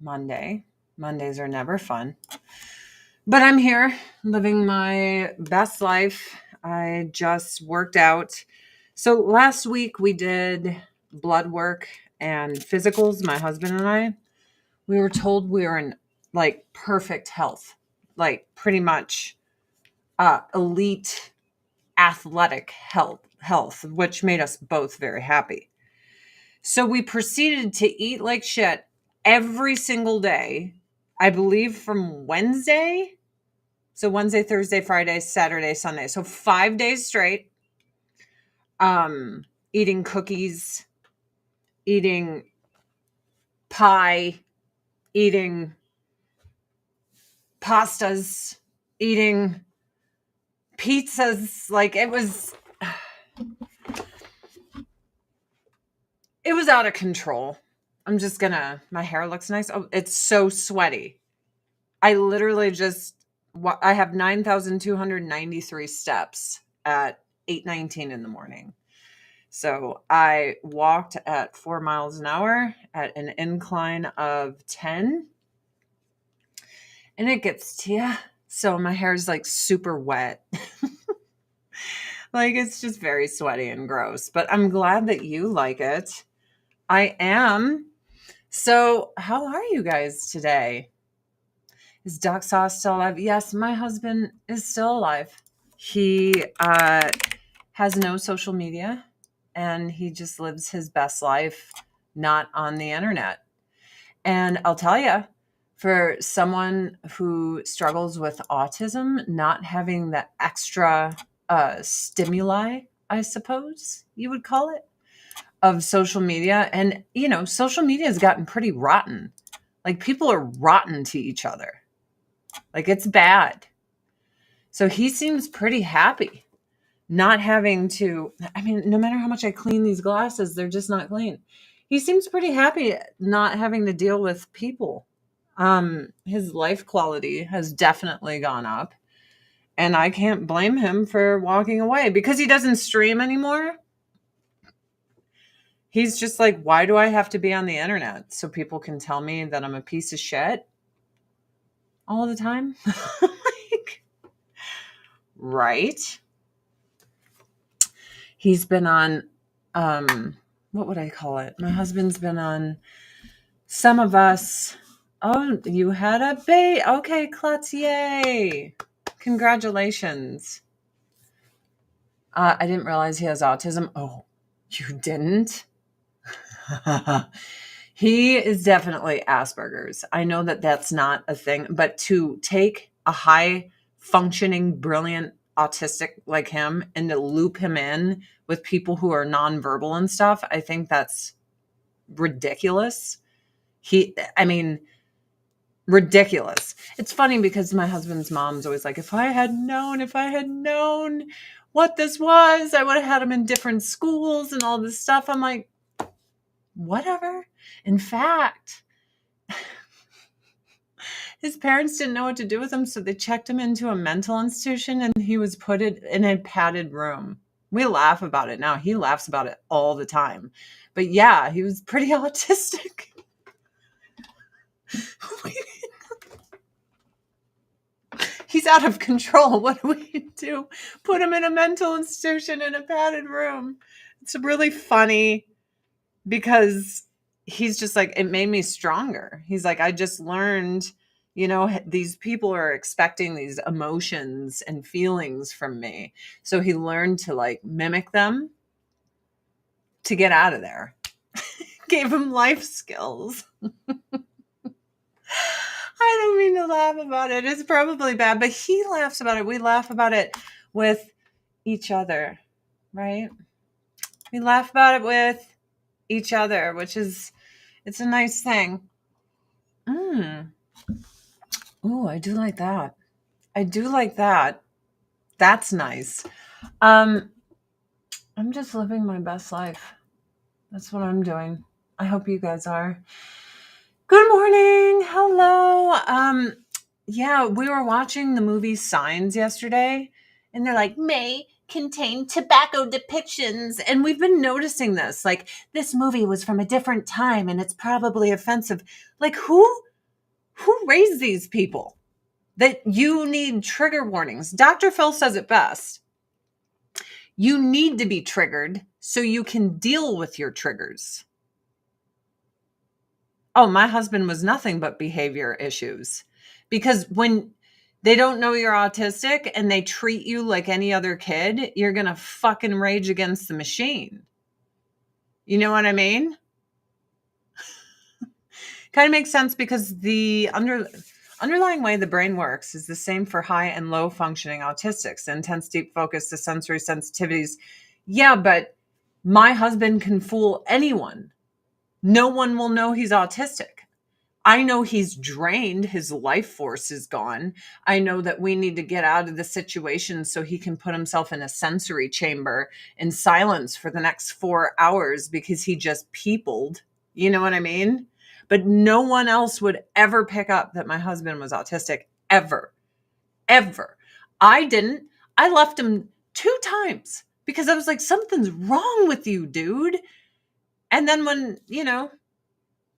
Monday. Mondays are never fun. But I'm here living my best life. I just worked out. So last week we did blood work and physicals, my husband and I. We were told we were in like perfect health, like pretty much elite athletic health, which made us both very happy. So we proceeded to eat like shit every single day, I believe from Wednesday. So Wednesday, Thursday, Friday, Saturday, Sunday. So 5 days straight. Eating cookies, eating pie, eating pastas, eating pizzas. Like it was out of control. My hair looks nice. Oh, it's so sweaty. I literally I have 9,293 steps at 8:19 in the morning. So I walked at 4 miles an hour at an incline of 10, and it gets to you. So my hair is like super wet. Like it's just very sweaty and gross, but I'm glad that you like it. I am. So how are you guys today? Is Doc Sauce still alive? Yes, my husband is still alive. He has no social media and he just lives his best life, not on the internet. And I'll tell you, for someone who struggles with autism, not having the extra stimuli, I suppose you would call it, of social media. And, social media has gotten pretty rotten. Like people are rotten to each other. Like it's bad. So he seems pretty happy not having to, no matter how much I clean these glasses, they're just not clean. He seems pretty happy not having to deal with people. His life quality has definitely gone up. And I can't blame him for walking away because he doesn't stream anymore. He's just like, why do I have to be on the internet so people can tell me that I'm a piece of shit all the time? Like, right? He's been on, what would I call it? My husband's been on Some of Us. Oh, you had a baby. Okay, Klutz, yay. Congratulations. I didn't realize he has autism. Oh, you didn't? He is definitely Asperger's. I know that that's not a thing, but to take a high functioning, brilliant autistic like him and to loop him in with people who are nonverbal and stuff, I think that's ridiculous. Ridiculous. It's funny because my husband's mom's always like, if I had known what this was, I would have had him in different schools and all this stuff. I'm like, whatever. In fact, his parents didn't know what to do with him, so they checked him into a mental institution and he was put in a padded room. We laugh about it now. He laughs about it all the time. But yeah, he was pretty autistic. He's out of control. What do we do? Put him in a mental institution in a padded room. It's really funny because he's just like, it made me stronger. He's like, I just learned, these people are expecting these emotions and feelings from me. So he learned to like mimic them to get out of there. Gave him life skills. I don't mean to laugh about it. It's probably bad, but he laughs about it. We laugh about it with each other, right? We laugh about it with each other, it's a nice thing. Oh, I do like that. That's nice. I'm just living my best life. That's what I'm doing. I hope you guys are. Good morning. Hello. Yeah, we were watching the movie Signs yesterday, and they're like, may contain tobacco depictions. And we've been noticing this. Like, this movie was from a different time, and it's probably offensive. Like, who Who raised these people that you need trigger warnings? Dr. Phil says it best. You need to be triggered so you can deal with your triggers. Oh, my husband was nothing but behavior issues, because when they don't know you're autistic and they treat you like any other kid, you're going to fucking rage against the machine. You know what I mean? Kind of makes sense, because the underlying way the brain works is the same for high and low functioning autistics. The intense deep focus, the sensory sensitivities. Yeah, but my husband can fool anyone. No one will know he's autistic. I know he's drained. His life force is gone. I know that we need to get out of the situation so he can put himself in a sensory chamber in silence for the next 4 hours because he just peopled. You know what I mean? But no one else would ever pick up that my husband was autistic, ever, ever. I didn't. I left him 2 times because I was like, something's wrong with you, dude. And then when,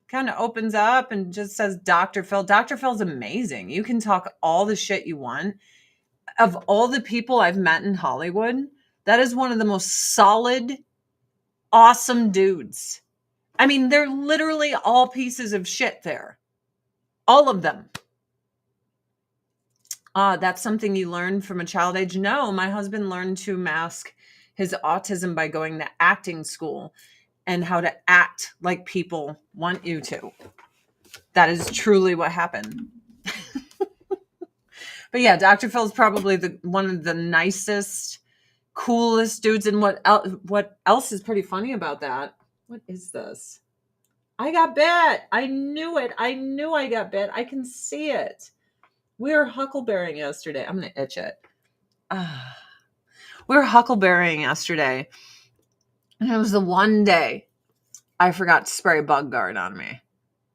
kind of opens up and just says Dr. Phil. Dr. Phil's amazing. You can talk all the shit you want. Of all the people I've met in Hollywood, that is one of the most solid, awesome dudes. I mean, they're literally all pieces of shit there. All of them. That's something you learn from a child age. No, my husband learned to mask his autism by going to acting school and how to act like people want you to. That is truly what happened. But yeah, Dr. Phil's probably one of the nicest, coolest dudes. And what else is pretty funny about that? What is this? I got bit. I knew it. I knew I got bit. I can see it. We were huckleberrying yesterday. I'm going to itch it. We were huckleberrying yesterday. And it was the one day I forgot to spray bug guard on me. It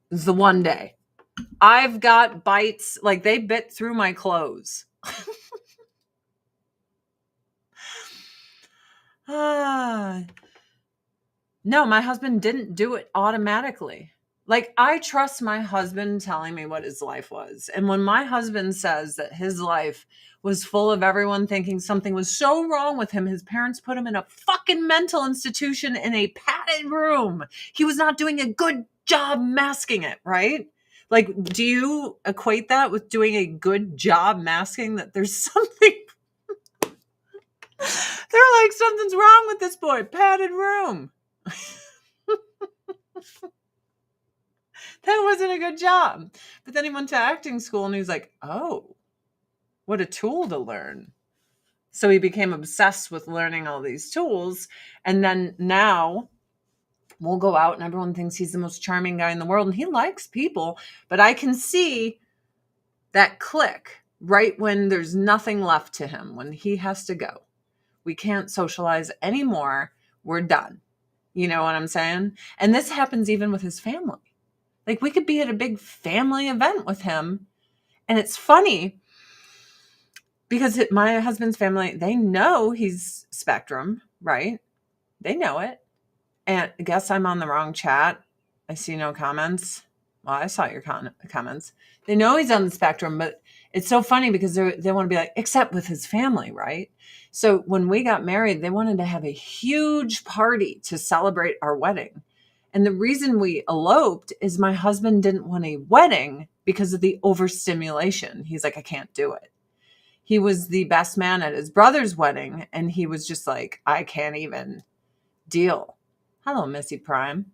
was the one day. I've got bites, like they bit through my clothes. No, my husband didn't do it automatically. Like, I trust my husband telling me what his life was. And when my husband says that his life was full of everyone thinking something was so wrong with him, his parents put him in a fucking mental institution in a padded room. He was not doing a good job masking it, right? Like, do you equate that with doing a good job masking that there's something? They're like, something's wrong with this boy. Padded room. That wasn't a good job. But then he went to acting school and he was like, oh, what a tool to learn. So he became obsessed with learning all these tools. And then now we'll go out and everyone thinks he's the most charming guy in the world. And he likes people. But I can see that click right when there's nothing left to him, when he has to go. We can't socialize anymore. We're done. You know what I'm saying? And this happens even with his family. Like, we could be at a big family event with him. And it's funny because my husband's family, they know he's spectrum, right? They know it. And I guess I'm on the wrong chat. I see no comments. Well, I saw your comments. They know he's on the spectrum, but it's so funny because they want to be like, except with his family, right? So when we got married, they wanted to have a huge party to celebrate our wedding. And the reason we eloped is my husband didn't want a wedding because of the overstimulation. He's like, I can't do it. He was the best man at his brother's wedding. And he was just like, I can't even deal. Hello, Missy Prime.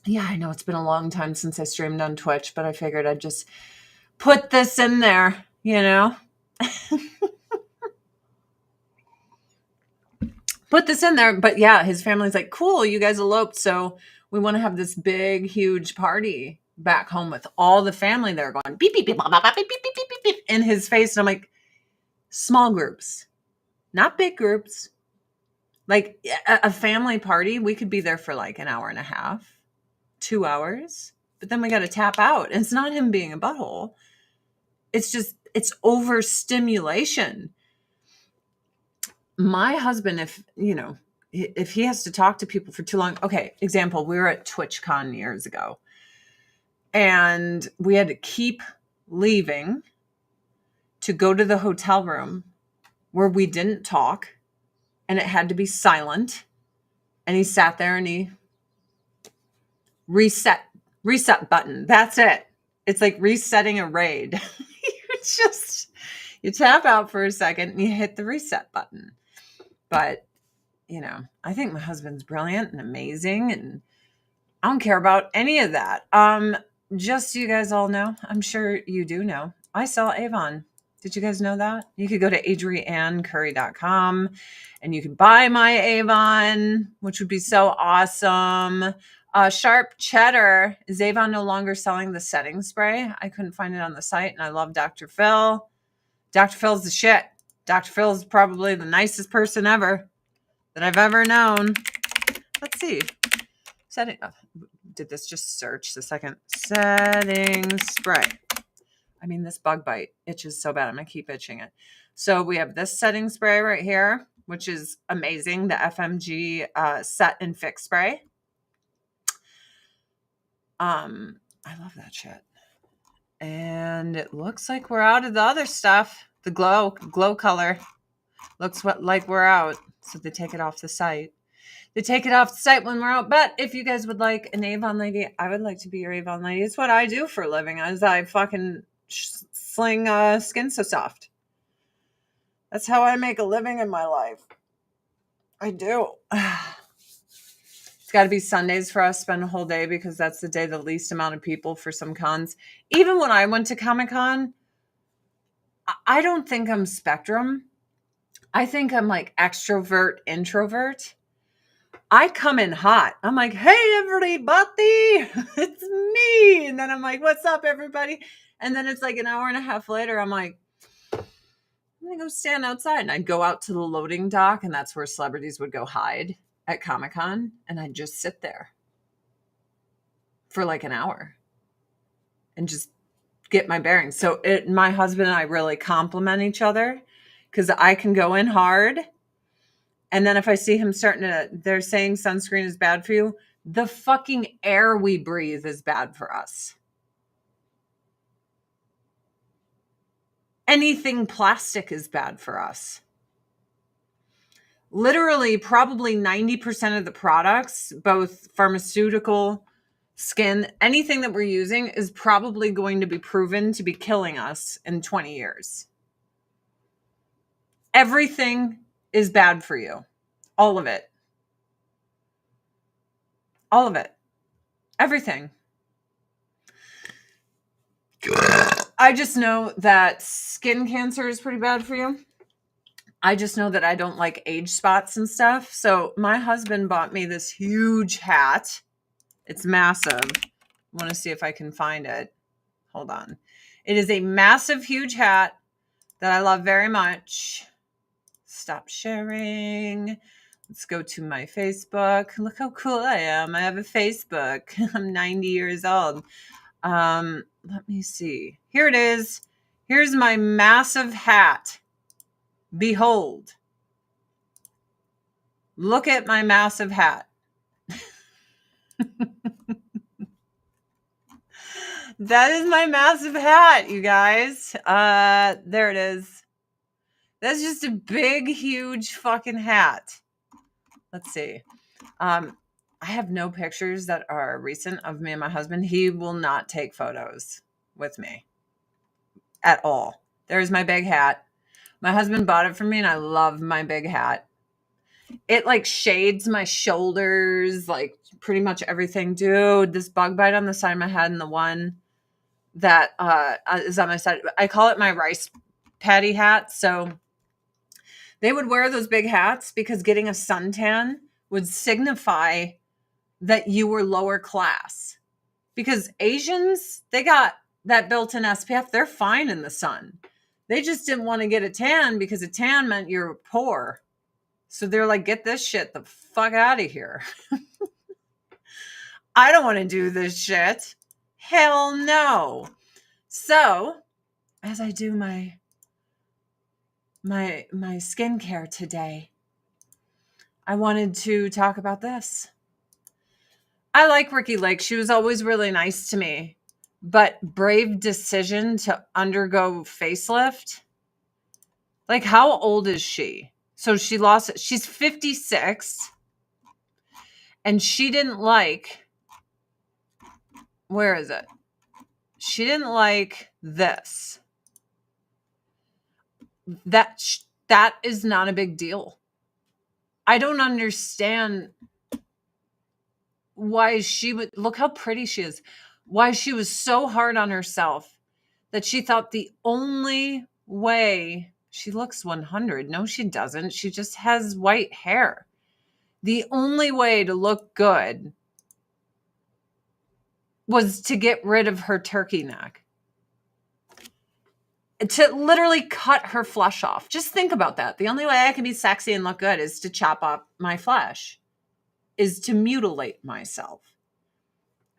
Yeah, I know it's been a long time since I streamed on Twitch, but I figured I'd just put this in there, Put this in there. But yeah, his family's like, cool, you guys eloped. So we want to have this big, huge party back home with all the family there going beep, beep, beep, beep, beep, beep, beep, beep, beep, in his face. And I'm like, small groups, not big groups. Like a family party, we could be there for like an hour and a half, 2 hours, but then we got to tap out. And it's not him being a butthole. It's just, it's overstimulation. My husband, if he has to talk to people for too long. Okay, example, we were at TwitchCon years ago. And we had to keep leaving to go to the hotel room where we didn't talk, and it had to be silent. And he sat there and he reset button. That's it. It's like resetting a raid. You tap out for a second and you hit the reset button. But, I think my husband's brilliant and amazing, and I don't care about any of that. Just so you guys all know, I'm sure you do know, I sell Avon. Did you guys know that? You could go to adriannecurry.com and you can buy my Avon, which would be so awesome. Sharp Cheddar, is Avon no longer selling the setting spray? I couldn't find it on the site, and I love Dr. Phil. Dr. Phil's the shit. Dr. Phil's probably the nicest person ever that I've ever known. Let's see. Setting. Did this just search the second? Setting spray. I mean, this bug bite itches so bad. I'm going to keep itching it. So we have this setting spray right here, which is amazing. The FMG Set and Fix Spray. I love that shit. And it looks like we're out of the other stuff. The glow color looks like we're out. So they take it off the site. They take it off the site when we're out. But if you guys would like an Avon lady, I would like to be your Avon lady. It's what I do for a living. As I fucking sling Skin So Soft. That's how I make a living in my life. I do. It's got to be Sundays for us. Spend a whole day because that's the day the least amount of people for some cons. Even when I went to Comic-Con, I don't think I'm spectrum. I think I'm like extrovert, introvert. I come in hot. I'm like, hey, everybody, it's me. And then I'm like, what's up, everybody? And then it's like an hour and a half later, I'm like, I'm going to go stand outside. And I'd go out to the loading dock, and that's where celebrities would go hide at Comic-Con. And I'd just sit there for like an hour and just get my bearings. So my husband and I really complement each other because I can go in hard. And then if I see him they're saying sunscreen is bad for you. The fucking air we breathe is bad for us. Anything plastic is bad for us. Literally, probably 90% of the products, both pharmaceutical, skin, anything that we're using is probably going to be proven to be killing us in 20 years. Everything is bad for you. All of it. All of it. Everything. I just know that skin cancer is pretty bad for you. I just know that I don't like age spots and stuff. So my husband bought me this huge hat. It's massive. I want to see if I can find it. Hold on. It is a massive, huge hat that I love very much. Stop sharing. Let's go to my Facebook. Look how cool I am. I have a Facebook. I'm 90 years old. Let me see. Here it is. Here's my massive hat. Behold. Look at my massive hat. That is my massive hat, you guys. There it is. That's just a big, huge fucking hat. Let's see. I have no pictures that are recent of me and my husband. He will not take photos with me at all. There's my big hat. My husband bought it for me, and I love my big hat. It like shades my shoulders, like pretty much everything. Dude, this bug bite on the side of my head and the one that is on my side, I call it my rice patty hat. So they would wear those big hats because getting a suntan would signify that you were lower class. Because Asians, they got that built-in SPF. They're fine in the sun. They just didn't want to get a tan because a tan meant you're poor. So they're like, get this shit the fuck out of here. I don't want to do this shit. Hell no. So, as I do my skincare today, I wanted to talk about this. I like Ricky Lake. She was always really nice to me. but brave decision to undergo facelift. Like, how old is she? So she's 56, and she didn't like, where is it? She didn't like this. That is not a big deal. I don't understand why she would, look how pretty she is, why she was so hard on herself that she thought the only way, she looks 100. No, she doesn't. She just has white hair. The only way to look good was to get rid of her turkey neck. To literally cut her flesh off. Just think about that. The only way I can be sexy and look good is to chop up my flesh, is to mutilate myself.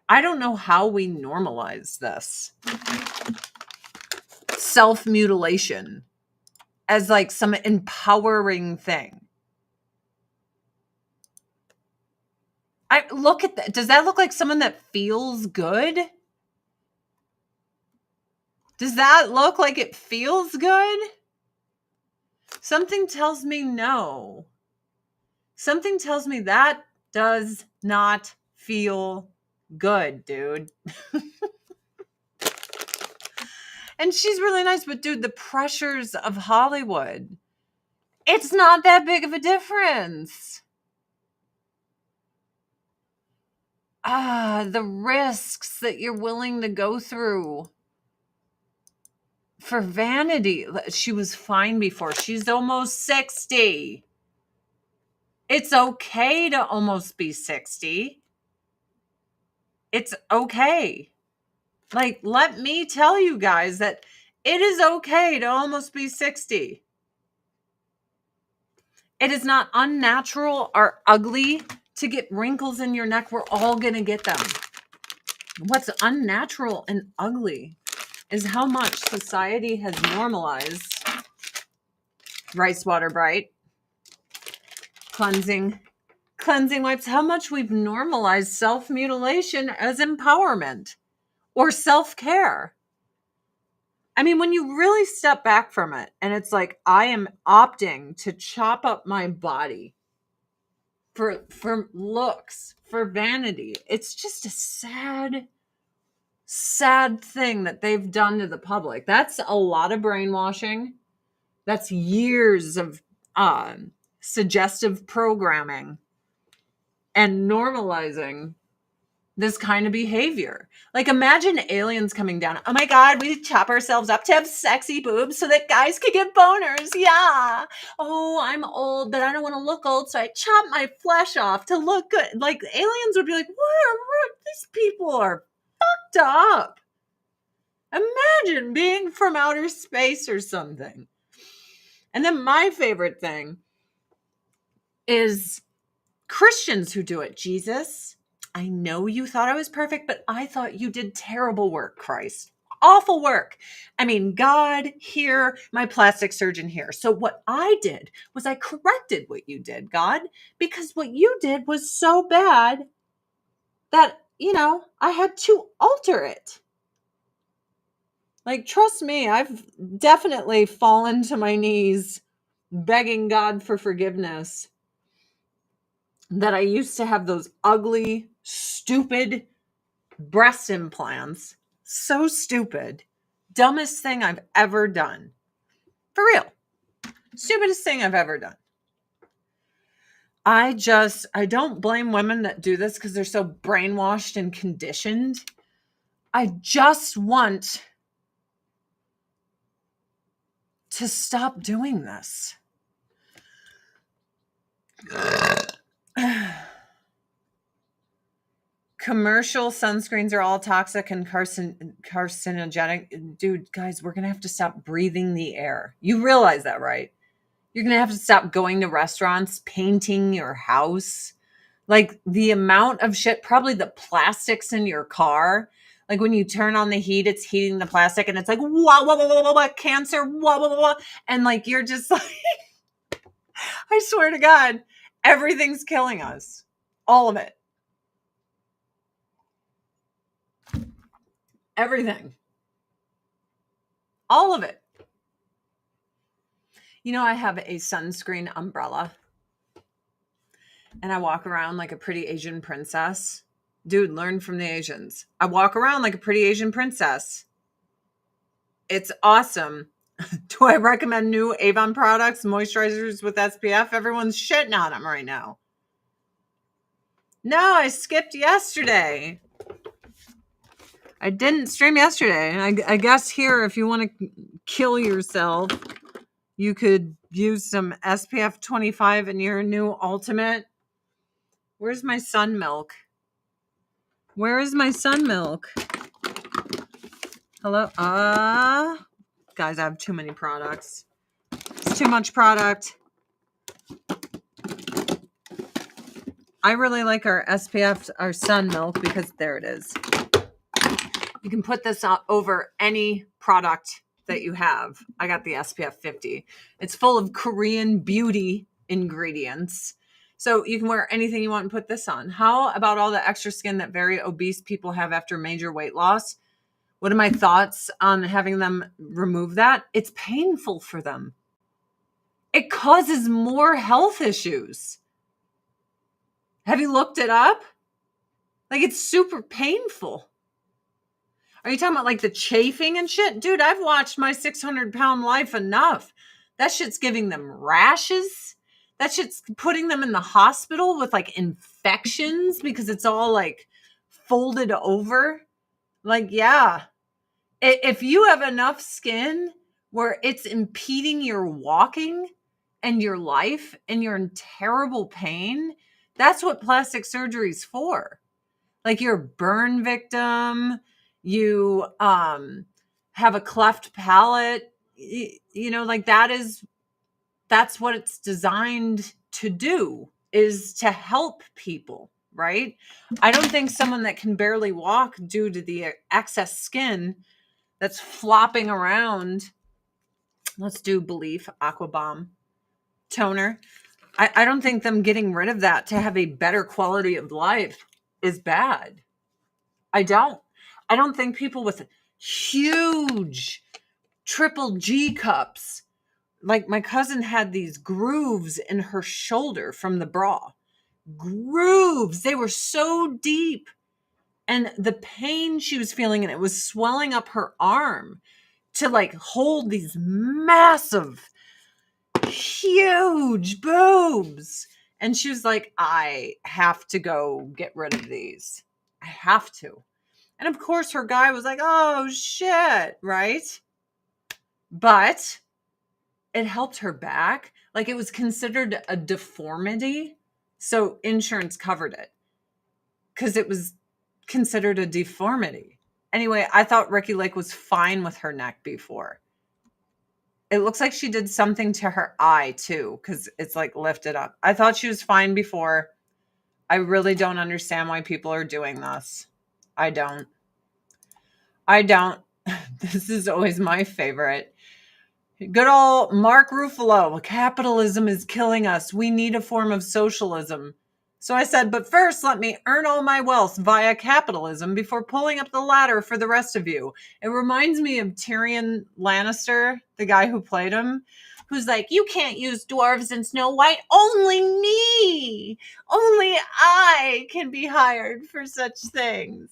I don't know how we normalize this self-mutilation as like some empowering thing. I look at that. Does that look like someone that feels good? Does that look like it feels good? Something tells me no. Something tells me that does not feel good, dude. And she's really nice, but dude, the pressures of Hollywood, it's not that big of a difference. The risks that you're willing to go through for vanity. She was fine before. She's almost 60. It's okay to almost be 60. It's okay. Like, let me tell you guys that it is okay to almost be 60. It is not unnatural or ugly to get wrinkles in your neck. We're all going to get them. What's unnatural and ugly is how much society has normalized rice water bright, cleansing wipes, how much we've normalized self-mutilation as empowerment or self-care. I mean, when you really step back from it and it's like, I am opting to chop up my body for looks, for vanity. It's just a sad thing that they've done to the public. That's a lot of brainwashing. That's years of suggestive programming and normalizing this kind of behavior. Like, imagine aliens coming down. Oh my God, we chop ourselves up to have sexy boobs so that guys can get boners. Yeah. Oh, I'm old, but I don't want to look old, so I chop my flesh off to look good. Like, aliens would be like, what? These people are fucked up. Imagine being from outer space or something. And then my favorite thing is Christians who do it. Jesus, I know you thought I was perfect, but I thought you did terrible work, Christ. Awful work. I mean, God here, my plastic surgeon here. So what I did was I corrected what you did, God, because what you did was so bad that, I had to alter it. Like, trust me, I've definitely fallen to my knees begging God for forgiveness that I used to have those ugly, stupid breast implants. So stupid. Dumbest thing I've ever done. For real. Stupidest thing I've ever done. I don't blame women that do this because they're so brainwashed and conditioned. I just want to stop doing this. Commercial sunscreens are all toxic and carcinogenic. Dude, guys, we're going to have to stop breathing the air. You realize that, right? You're going to have to stop going to restaurants, painting your house. Like, the amount of shit, probably the plastics in your car. Like, when you turn on the heat, it's heating the plastic and it's like, wah, wah, wah, wah, wah, wah, cancer, wah, wah, wah, wah. And like, you're just like, I swear to God, everything's killing us. All of it. Everything. All of it. You know, I have a sunscreen umbrella and I walk around like a pretty Asian princess. Dude, learn from the Asians. I walk around like a pretty Asian princess. It's awesome. Do I recommend new Avon products, moisturizers with SPF? Everyone's shitting on them right now. No, I skipped yesterday. I didn't stream yesterday. I guess here, if you want to kill yourself, you could use some SPF 25 in your new ultimate. Where's my sun milk? Where is my sun milk? Hello? Guys, I have too many products. It's too much product. I really like our SPF, our sun milk, because there it is. You can put this over any product that you have. I got the SPF 50. It's full of Korean beauty ingredients. So you can wear anything you want and put this on. How about all the extra skin that very obese people have after major weight loss? What are my thoughts on having them remove that? It's painful for them. It causes more health issues. Have you looked it up? Like, it's super painful. Are you talking about like the chafing and shit? Dude, I've watched My 600-Pound Life enough. That shit's giving them rashes. That shit's putting them in the hospital with like infections because it's all like folded over. Like, yeah. If you have enough skin where it's impeding your walking and your life and you're in terrible pain, that's what plastic surgery is for. Like, you're a burn victim, you have a cleft palate, you know, like that's what it's designed to do, is to help people, right? I don't think someone that can barely walk due to the excess skin that's flopping around, let's do Belief Aqua Bomb toner. I don't think them getting rid of that to have a better quality of life is bad. I don't think people with huge triple G cups, like my cousin had these grooves in her shoulder from the bra. Grooves. They were so deep. And the pain she was feeling, and it was swelling up her arm to like hold these massive, huge boobs. And she was like, I have to go get rid of these. I have to. And of course, her guy was like, oh, shit, right? But it helped her back. Like, it was considered a deformity. So insurance covered it because it was considered a deformity. Anyway, I thought Ricky Lake was fine with her neck before. It looks like she did something to her eye too, because it's like lifted up. I thought she was fine before. I really don't understand why people are doing this. I don't. This is always my favorite. Good old Mark Ruffalo. Capitalism is killing us. We need a form of socialism. So I said, but first, let me earn all my wealth via capitalism before pulling up the ladder for the rest of you. It reminds me of Tyrion Lannister, the guy who played him, who's like, you can't use dwarves and Snow White. Only me. Only I can be hired for such things.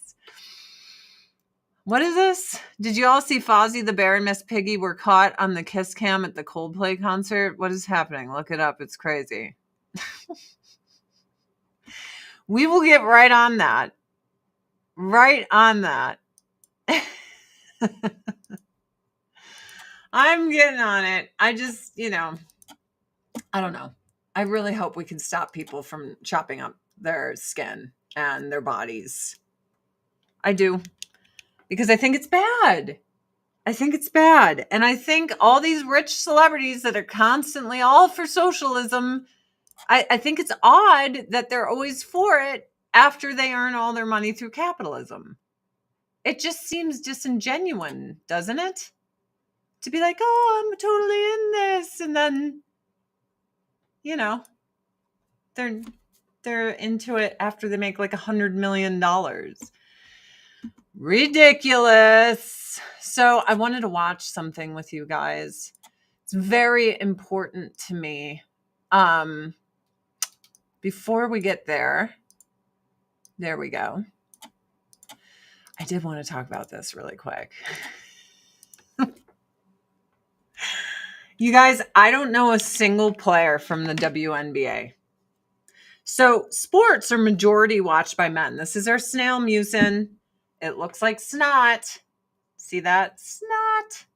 What is this? Did you all see Fozzie the Bear and Miss Piggy were caught on the kiss cam at the Coldplay concert? What is happening? Look it up. It's crazy. We will get right on that. Right on that. I'm getting on it. I just, I don't know. I really hope we can stop people from chopping up their skin and their bodies. I do. Because I think it's bad. And I think all these rich celebrities that are constantly all for socialism, I think it's odd that they're always for it after they earn all their money through capitalism. It just seems disingenuous, doesn't it? To be like, oh, I'm totally in this. And then, they're into it after they make like $100 million. Ridiculous. So I wanted to watch something with you guys. It's very important to me. Before we get there we go. I did want to talk about this really quick. You guys, I don't know a single player from the WNBA. So sports are majority watched by men. This is our snail mucin. It looks like snot. See that? Snot.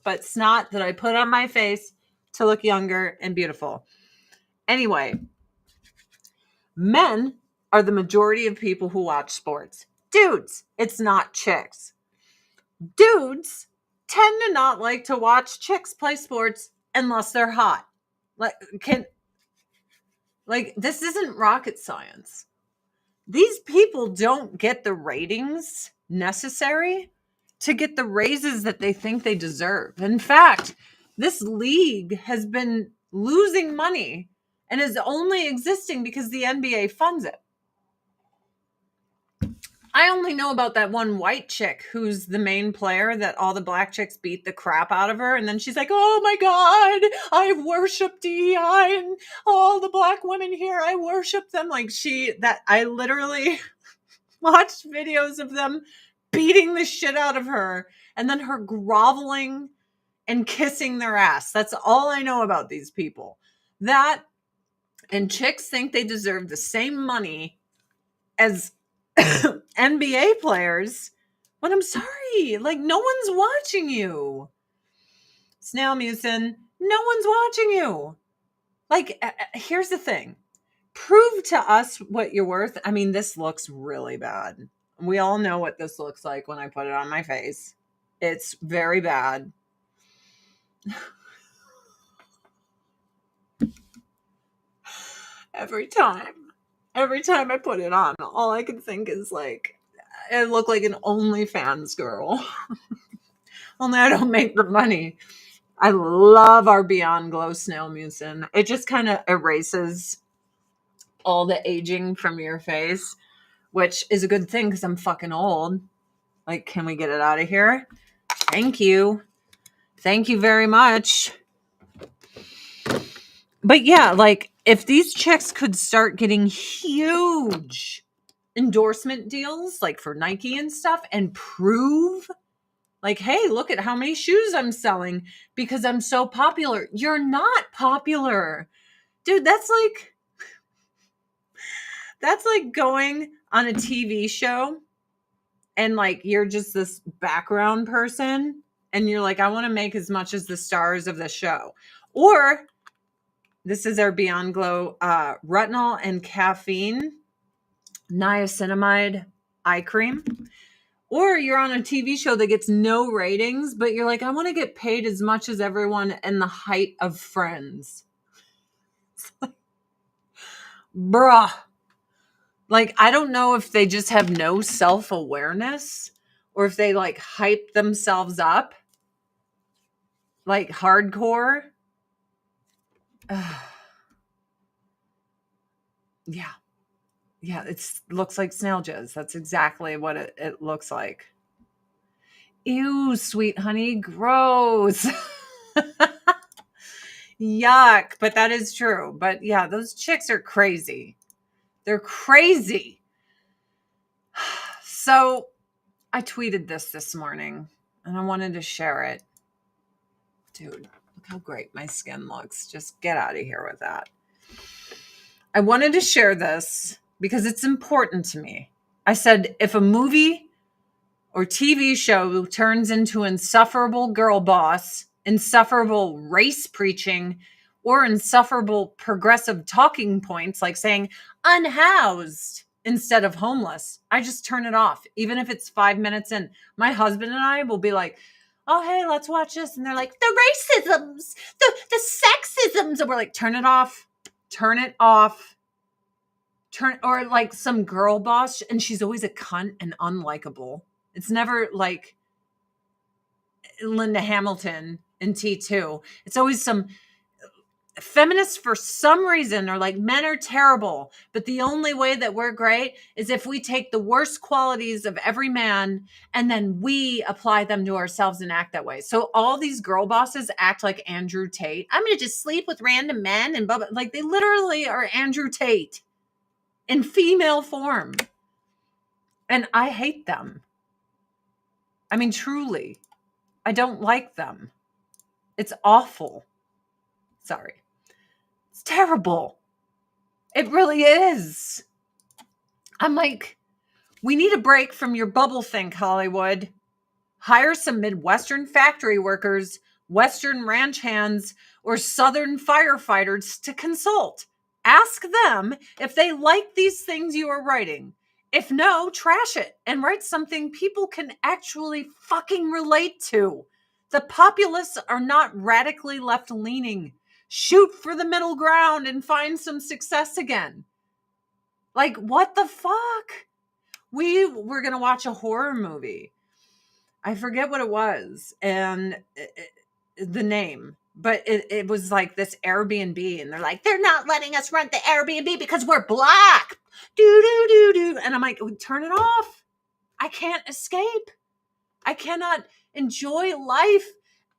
But snot that I put on my face to look younger and beautiful. Anyway, men are the majority of people who watch sports. Dudes, it's not chicks. Dudes tend to not like to watch chicks play sports unless they're hot. This isn't rocket science. These people don't get the ratings necessary to get the raises that they think they deserve. In fact, this league has been losing money and is only existing because the NBA funds it. I only know about that one white chick who's the main player that all the black chicks beat the crap out of her. And then she's like, oh my God, I worship DEI and all the black women here. I worship them. I literally watched videos of them beating the shit out of her and then her groveling and kissing their ass. That's all I know about these people. That and chicks think they deserve the same money as NBA players, but I'm sorry, no one's watching you. Snail Mucin, no one's watching you. Here's the thing. Prove to us what you're worth. I mean, this looks really bad. We all know what this looks like when I put it on my face. It's very bad. Every time I put it on, all I can think is I look like an OnlyFans girl. Only I don't make the money. I love our Beyond Glow Snail Mucin. It just kind of erases all the aging from your face, which is a good thing because I'm fucking old. Can we get it out of here? Thank you. Thank you very much. But yeah, if these chicks could start getting huge endorsement deals, for Nike and stuff, and prove, hey, look at how many shoes I'm selling because I'm so popular. You're not popular. Dude, that's like going on a TV show and you're just this background person and you're like, I want to make as much as the stars of the show. Or this is our Beyond Glow retinol and caffeine niacinamide eye cream. Or you're on a TV show that gets no ratings, but you're like, I want to get paid as much as everyone in the height of Friends. Bruh. I don't know if they just have no self-awareness or if they hype themselves up hardcore. Yeah. Yeah, it looks like snail jizz. That's exactly what it looks like. Ew, sweet honey, gross. Yuck, but that is true. But yeah, those chicks are crazy. They're crazy. So I tweeted this morning and I wanted to share it. Dude, look how great my skin looks. Just get out of here with that. I wanted to share this because it's important to me. I said, if a movie or TV show turns into insufferable girl boss, insufferable race preaching, or insufferable progressive talking points like saying unhoused instead of homeless, I just turn it off. Even if it's 5 minutes in, my husband and I will be like, oh, hey, let's watch this. And they're like, the racisms, the sexisms. And we're like, turn it off. Turn it off. Or some girl boss. And she's always a cunt and unlikable. It's never like Linda Hamilton in T2. It's always some feminists, for some reason, are like, men are terrible, but the only way that we're great is if we take the worst qualities of every man and then we apply them to ourselves and act that way. So all these girl bosses act like Andrew Tate. I'm going to just sleep with random men and blah, blah. Like, they literally are Andrew Tate in female form. And I hate them. I mean, truly, I don't like them. It's awful. Sorry. It's terrible. It really is. I'm like, we need a break from your bubble think, Hollywood. Hire some Midwestern factory workers, Western ranch hands, or Southern firefighters to consult. Ask them if they like these things you are writing. If no, trash it and write something people can actually fucking relate to. The populists are not radically left-leaning. Shoot for the middle ground and find some success again. Like, what the fuck? We were going to watch a horror movie. I forget what it was and the name, but it was like this Airbnb, and they're like, they're not letting us rent the Airbnb because we're black. Do. And I'm like, turn it off. I can't escape. I cannot enjoy life.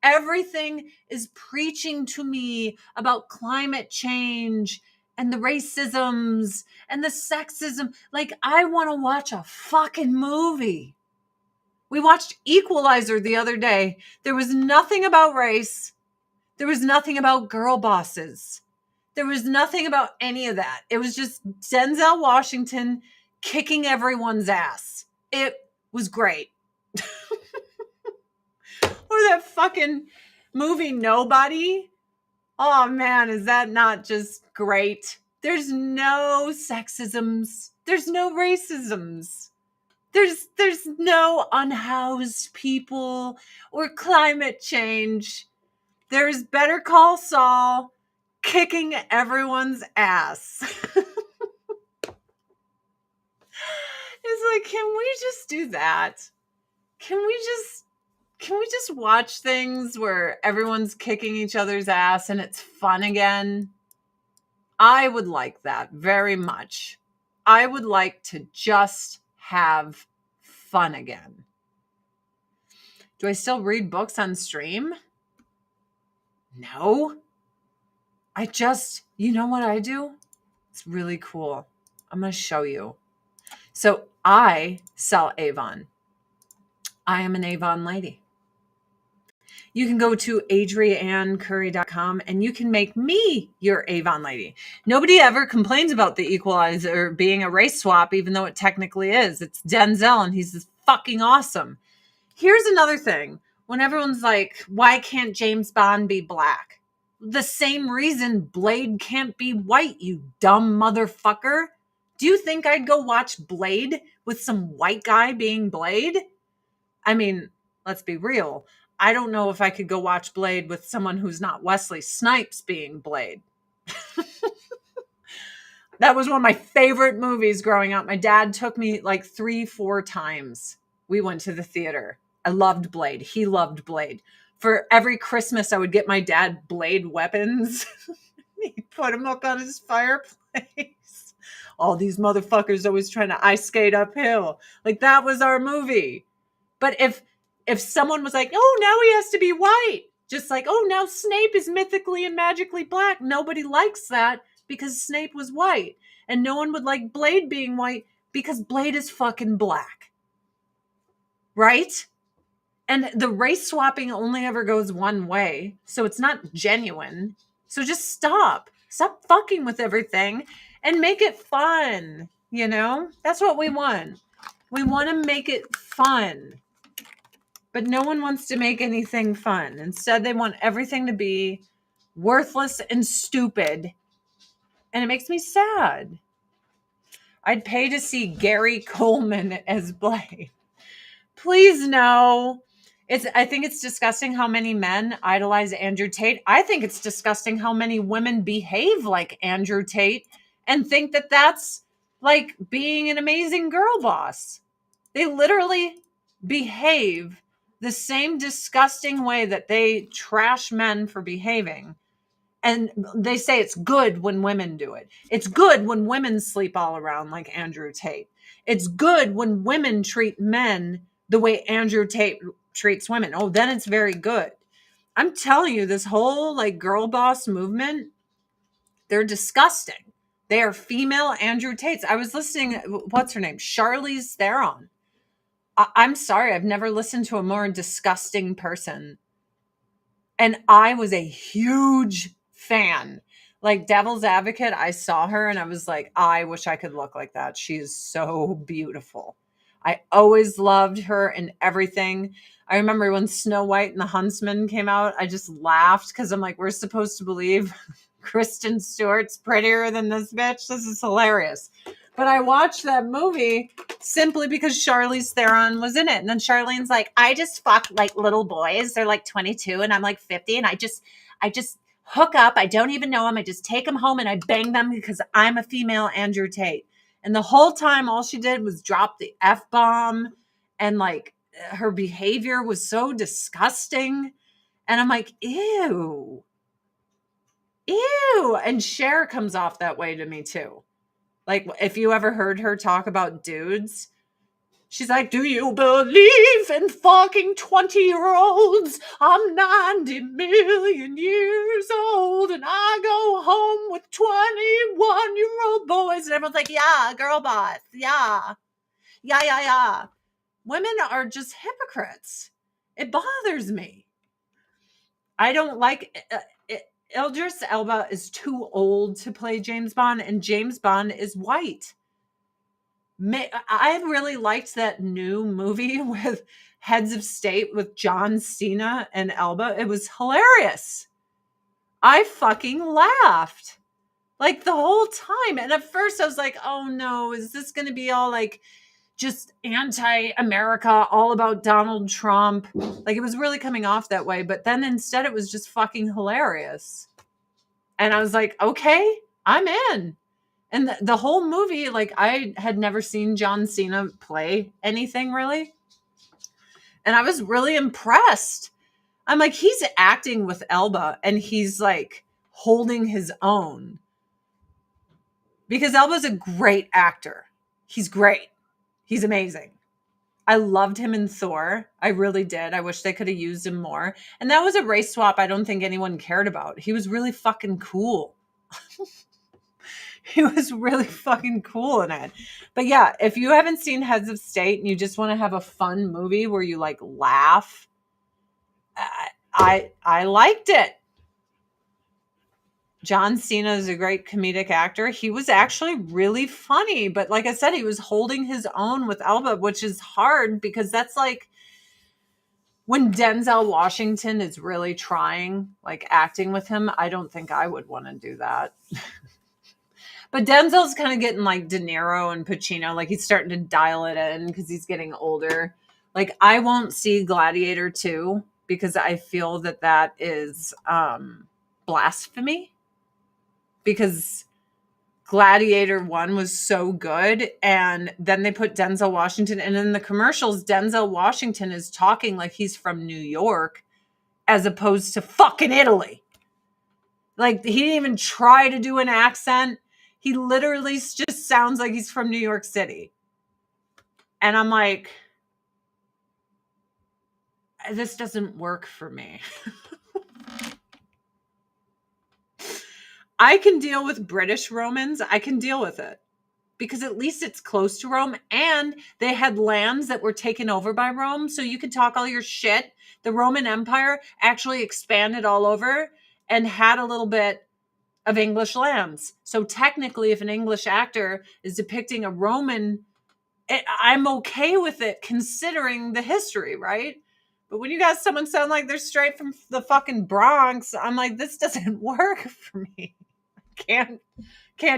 Everything is preaching to me about climate change and the racisms and the sexism. Like, I want to watch a fucking movie. We watched Equalizer the other day. There was nothing about race. There was nothing about girl bosses. There was nothing about any of that. It was just Denzel Washington kicking everyone's ass. It was great. Or that fucking movie Nobody. Oh man, is that not just great? There's no sexisms. There's no racisms. There's no unhoused people or climate change. There's Better Call Saul kicking everyone's ass. It's like, can we just do that? Can we just watch things where everyone's kicking each other's ass and it's fun again? I would like that very much. I would like to just have fun again. Do I still read books on stream? No. You know what I do? It's really cool. I'm going to show you. So I sell Avon. I am an Avon lady. You can go to adriannecurry.com and you can make me your Avon lady. Nobody ever complains about the Equalizer being a race swap, even though it technically is. It's Denzel and he's fucking awesome. Here's another thing. When everyone's like, why can't James Bond be black? The same reason Blade can't be white, you dumb motherfucker. Do you think I'd go watch Blade with some white guy being Blade? I mean, let's be real. I don't know if I could go watch Blade with someone who's not Wesley Snipes being Blade. That was one of my favorite movies growing up. My dad took me like 3-4 times. We went to the theater. I loved Blade. He loved Blade. For every Christmas, I would get my dad Blade weapons. He'd put them up on his fireplace. All these motherfuckers always trying to ice skate uphill. Like, that was our movie. But if someone was like, oh, now he has to be white. Just like, oh, now Snape is mythically and magically black. Nobody likes that because Snape was white. And no one would like Blade being white because Blade is fucking black. Right? And the race swapping only ever goes one way. So it's not genuine. So just stop. Stop fucking with everything and make it fun. You know? That's what we want. We want to make it fun. But no one wants to make anything fun. Instead, they want everything to be worthless and stupid. And it makes me sad. I'd pay to see Gary Coleman as Blade. Please no. I think it's disgusting how many men idolize Andrew Tate. I think it's disgusting how many women behave like Andrew Tate and think that that's like being an amazing girl boss. They literally behave the same disgusting way that they trash men for behaving. And they say it's good when women do it. It's good when women sleep all around like Andrew Tate. It's good when women treat men the way Andrew Tate treats women. Oh, then it's very good. I'm telling you, this whole like girl boss movement, they're disgusting. They are female Andrew Tates. I was listening, what's her name? Charlize Theron. I'm sorry, I've never listened to a more disgusting person. And I was a huge fan. Like Devil's Advocate, I saw her and I was like, I wish I could look like that. She is so beautiful. I always loved her and everything. I remember when Snow White and the Huntsman came out, I just laughed because I'm like, we're supposed to believe Kristen Stewart's prettier than this bitch. This is hilarious. But I watched that movie simply because Charlize Theron was in it. And then Charlene's like, I just fuck like little boys. They're like 22 and I'm like 50. And I just hook up. I don't even know them. I just take them home and I bang them because I'm a female Andrew Tate. And the whole time, all she did was drop the F-bomb. And like her behavior was so disgusting. And I'm like, ew. Ew. And Cher comes off that way to me too. Like, if you ever heard her talk about dudes, she's like, do you believe in fucking 20-year-olds? I'm 90 million years old and I go home with 21-year-old boys. And everyone's like, yeah, girl boss. Yeah. Yeah, yeah, yeah. Women are just hypocrites. It bothers me. I don't like it. Idris Elba is too old to play James Bond, and James Bond is white. I really liked that new movie with Heads of State with John Cena and Elba. It was hilarious. I fucking laughed like the whole time. And at first I was like, oh no, is this going to be all like just anti-America, all about Donald Trump? Like it was really coming off that way. But then instead it was just fucking hilarious. And I was like, okay, I'm in. And the whole movie, like I had never seen John Cena play anything really. And I was really impressed. I'm like, he's acting with Elba and he's like holding his own. Because Elba's a great actor. He's great. He's amazing. I loved him in Thor. I really did. I wish they could have used him more. And that was a race swap I don't think anyone cared about. He was really fucking cool. He was really fucking cool in it. But yeah, if you haven't seen Heads of State and you just want to have a fun movie where you like laugh, I liked it. John Cena is a great comedic actor. He was actually really funny, but like I said, he was holding his own with Elba, which is hard because that's like when Denzel Washington is really trying, like acting with him. I don't think I would want to do that. But Denzel's kind of getting like De Niro and Pacino, like he's starting to dial it in because he's getting older. Like I won't see Gladiator 2 because I feel that that is blasphemy, because Gladiator 1 was so good. And then they put Denzel Washington, and in the commercials, Denzel Washington is talking like he's from New York as opposed to fucking Italy. Like he didn't even try to do an accent. He literally just sounds like he's from New York City. And I'm like, this doesn't work for me. I can deal with British Romans. I can deal with it because at least it's close to Rome and they had lands that were taken over by Rome. So you could talk all your shit. The Roman Empire actually expanded all over and had a little bit of English lands. So technically, if an English actor is depicting a Roman, I'm okay with it considering the history, right? But when you got someone sound like they're straight from the fucking Bronx, I'm like, this doesn't work for me. Can't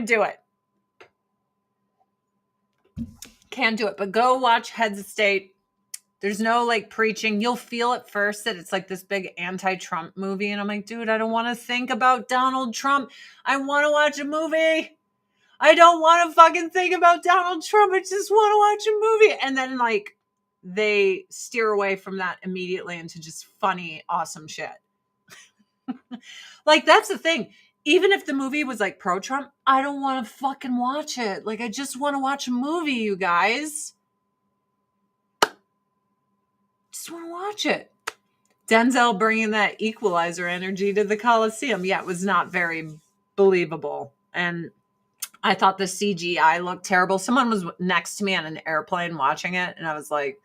do it. Can't do it. But go watch Heads of State. There's no like preaching. You'll feel at first that it's like this big anti-Trump movie. And I'm like, dude, I don't want to think about Donald Trump. I want to watch a movie. I don't want to fucking think about Donald Trump. I just want to watch a movie. And then like they steer away from that immediately into just funny, awesome shit. Like, that's the thing. Even if the movie was like pro-Trump, I don't want to fucking watch it. Like, I just want to watch a movie, you guys. Just want to watch it. Denzel bringing that equalizer energy to the Coliseum. Yeah, it was not very believable. And I thought the CGI looked terrible. Someone was next to me on an airplane watching it, and I was like,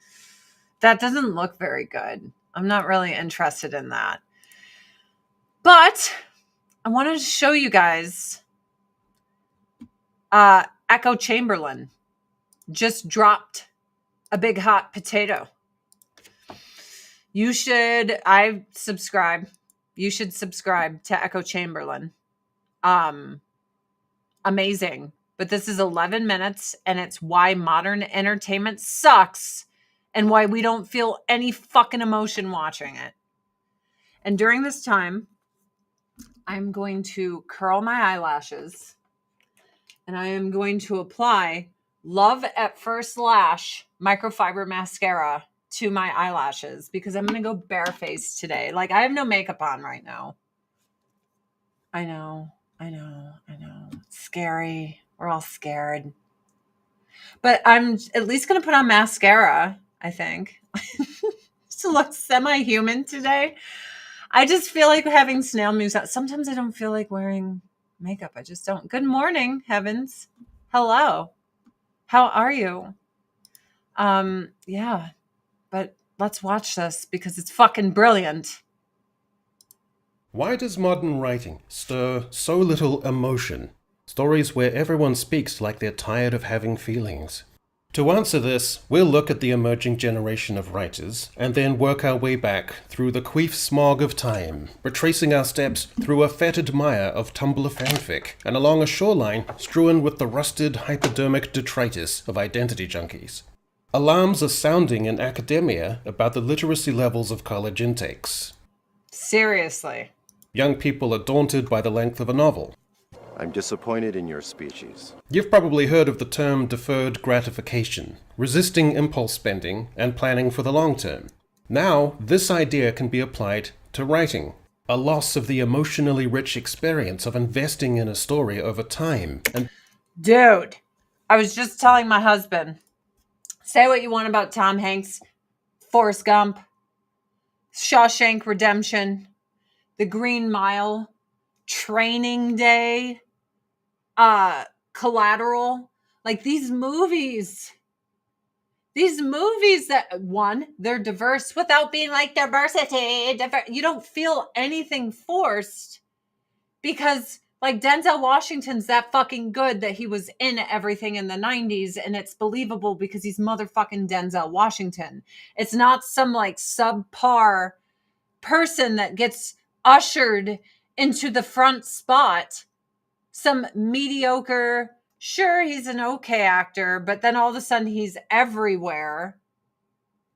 that doesn't look very good. I'm not really interested in that. But I wanted to show you guys Echo Chamberlain just dropped a big hot potato. You should subscribe to Echo Chamberlain. Amazing. But this is 11 minutes, and it's why modern entertainment sucks and why we don't feel any fucking emotion watching it. And during this time, I'm going to curl my eyelashes, and I am going to apply Love at First Lash microfiber mascara to my eyelashes because I'm going to go barefaced today. Like, I have no makeup on right now. I know. It's scary. We're all scared. But I'm at least going to put on mascara, I think. To look semi-human today. I just feel like having snail moves out. Sometimes I don't feel like wearing makeup. I just don't. Good morning, heavens. Hello. How are you? Yeah. But let's watch this because it's fucking brilliant. Why does modern writing stir so little emotion? Stories where everyone speaks like they're tired of having feelings. To answer this, we'll look at the emerging generation of writers and then work our way back through the queef smog of time, retracing our steps through a fetid mire of Tumblr fanfic and along a shoreline strewn with the rusted hypodermic detritus of identity junkies. Alarms are sounding in academia about the literacy levels of college intakes. Seriously. Young people are daunted by the length of a novel. I'm disappointed in your species. You've probably heard of the term deferred gratification, resisting impulse spending and planning for the long term. Now, this idea can be applied to writing. A loss of the emotionally rich experience of investing in a story over time. And dude, I was just telling my husband, say what you want about Tom Hanks, Forrest Gump, Shawshank Redemption, The Green Mile, Training Day, Collateral. Like, these movies that, one, they're diverse without being like diversity. You don't feel anything forced because, like, Denzel Washington's that fucking good that he was in everything in the 90s, and it's believable because he's motherfucking Denzel Washington. It's not some, like, subpar person that gets ushered into the front spot. Some mediocre, sure, he's an okay actor, but then all of a sudden he's everywhere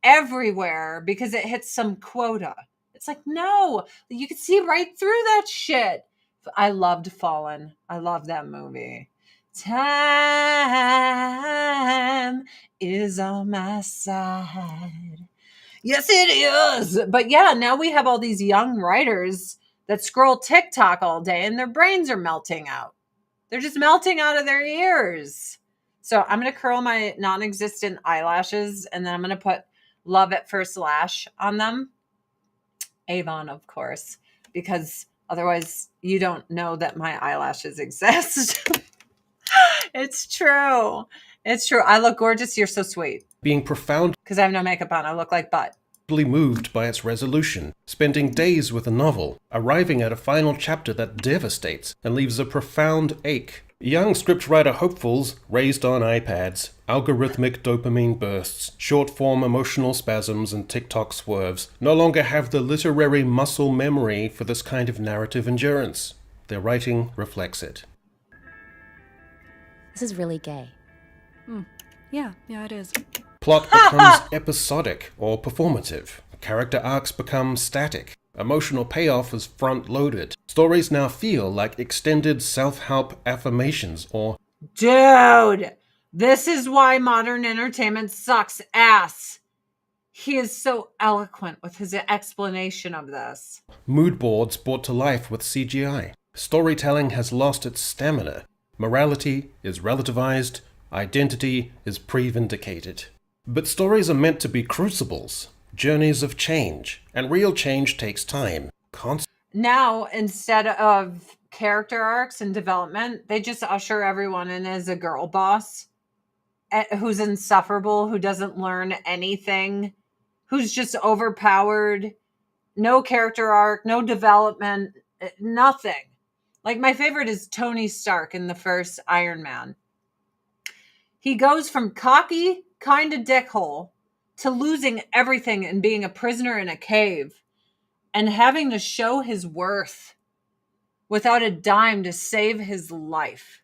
because it hits some quota. It's like, no, you can see right through that shit. I loved Fallen. I love that movie. Time is on my side. Yes, it is. But yeah, now we have all these young writers that scroll TikTok all day and their brains are melting out. They're just melting out of their ears. So I'm going to curl my non-existent eyelashes and then I'm going to put Love at First Lash on them. Avon, of course, because otherwise you don't know that my eyelashes exist. It's true. It's true. I look gorgeous. You're so sweet. Being profoundly because I have no makeup on. I look like butt. Moved by its resolution, spending days with a novel, arriving at a final chapter that devastates and leaves a profound ache. Young scriptwriter hopefuls raised on iPads, algorithmic dopamine bursts, short-form emotional spasms and TikTok swerves no longer have the literary muscle memory for this kind of narrative endurance. Their writing reflects it. This is really gay. Yeah, it is. Plot becomes episodic or performative. Character arcs become static. Emotional payoff is front-loaded. Stories now feel like extended self-help affirmations or... Dude, this is why modern entertainment sucks ass. He is so eloquent with his explanation of this. Mood boards brought to life with CGI. Storytelling has lost its stamina. Morality is relativized. Identity is pre-vindicated. But stories are meant to be crucibles, journeys of change, and real change takes time. Now, instead of character arcs and development, they just usher everyone in as a girl boss who's insufferable, who doesn't learn anything, who's just overpowered, no character arc, no development, nothing. Like, my favorite is Tony Stark in the first Iron Man. He goes from cocky, kind of dickhole to losing everything and being a prisoner in a cave and having to show his worth without a dime to save his life.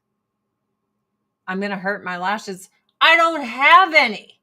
I'm going to hurt my lashes. I don't have any.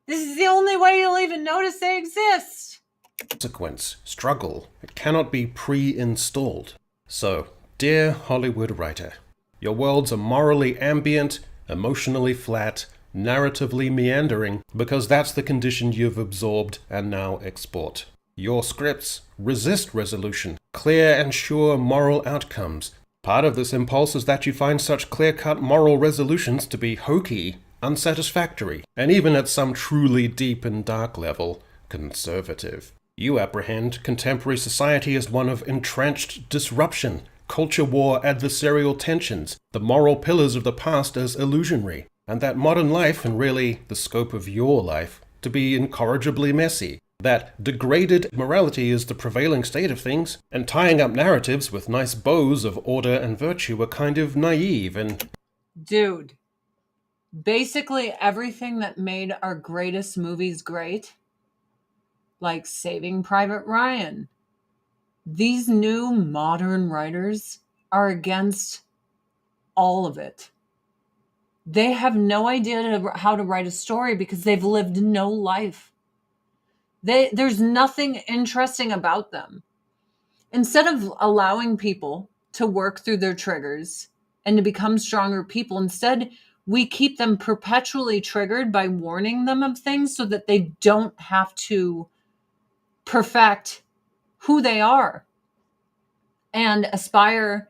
This is the only way you'll even notice they exist. Consequence, struggle, it cannot be pre-installed. So, dear Hollywood writer, your worlds are morally ambient, emotionally flat, narratively meandering, because that's the condition you've absorbed and now export. Your scripts resist resolution, clear and sure moral outcomes. Part of this impulse is that you find such clear-cut moral resolutions to be hokey, unsatisfactory, and even at some truly deep and dark level, conservative. You apprehend contemporary society as one of entrenched disruption, culture war adversarial tensions, the moral pillars of the past as illusionary, and that modern life, and really the scope of your life, to be incorrigibly messy. That degraded morality is the prevailing state of things, and tying up narratives with nice bows of order and virtue are kind of naive and... Dude, basically everything that made our greatest movies great, like Saving Private Ryan, these new modern writers are against all of it. They have no idea how to write a story because they've lived no life. There's nothing interesting about them. Instead of allowing people to work through their triggers and to become stronger people, instead we keep them perpetually triggered by warning them of things so that they don't have to perfect who they are and aspire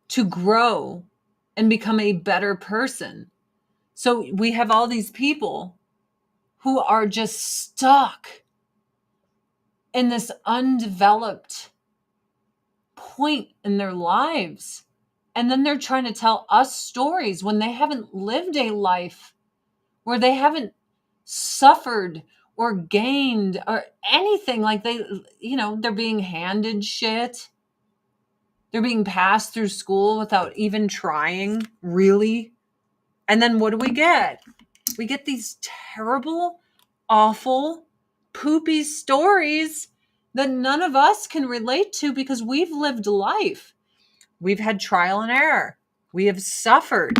to grow and become a better person. So we have all these people who are just stuck in this undeveloped point in their lives. And then they're trying to tell us stories when they haven't lived a life, where they haven't suffered or gained or anything. Like they're being handed shit. They're being passed through school without even trying, really. And then what do we get? We get these terrible, awful, poopy stories that none of us can relate to because we've lived life. We've had trial and error. We have suffered.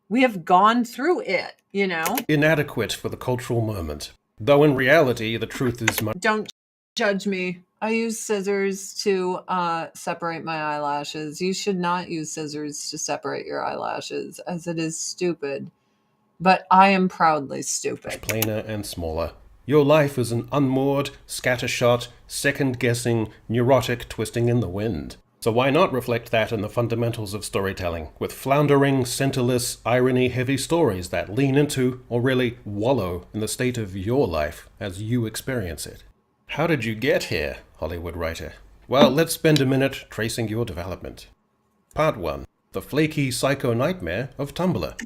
We have gone through it, inadequate for the cultural moment. Though in reality, the truth is much... Don't judge me. I use scissors to separate my eyelashes. You should not use scissors to separate your eyelashes, as it is stupid. But I am proudly stupid. Plainer and smaller. Your life is an unmoored, scattershot, second-guessing, neurotic twisting in the wind. So why not reflect that in the fundamentals of storytelling, with floundering, centerless, irony-heavy stories that lean into, or really wallow, in the state of your life as you experience it? How did you get here, Hollywood writer? Well, let's spend a minute tracing your development. Part 1. The flaky psycho nightmare of Tumblr.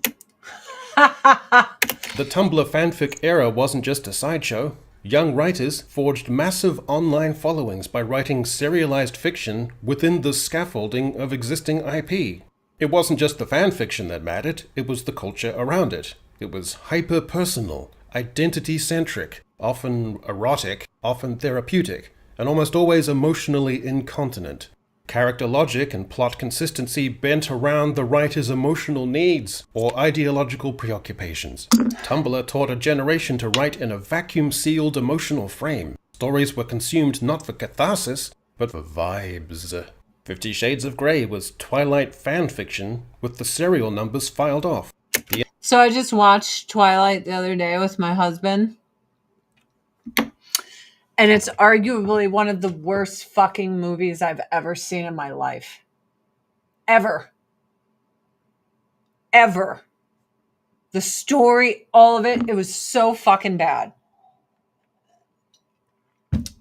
The Tumblr fanfic era wasn't just a sideshow. Young writers forged massive online followings by writing serialized fiction within the scaffolding of existing IP. It wasn't just the fanfiction that mattered, it was the culture around it. It was hyper-personal, identity-centric, often erotic, often therapeutic, and almost always emotionally incontinent. Character logic and plot consistency bent around the writer's emotional needs or ideological preoccupations. Tumblr taught a generation to write in a vacuum-sealed emotional frame. Stories were consumed not for catharsis, but for vibes. 50 Shades of Grey was Twilight fanfiction with the serial numbers filed off. So I just watched Twilight the other day with my husband. And it's arguably one of the worst fucking movies I've ever seen in my life. Ever. Ever. The story, all of it, it was so fucking bad.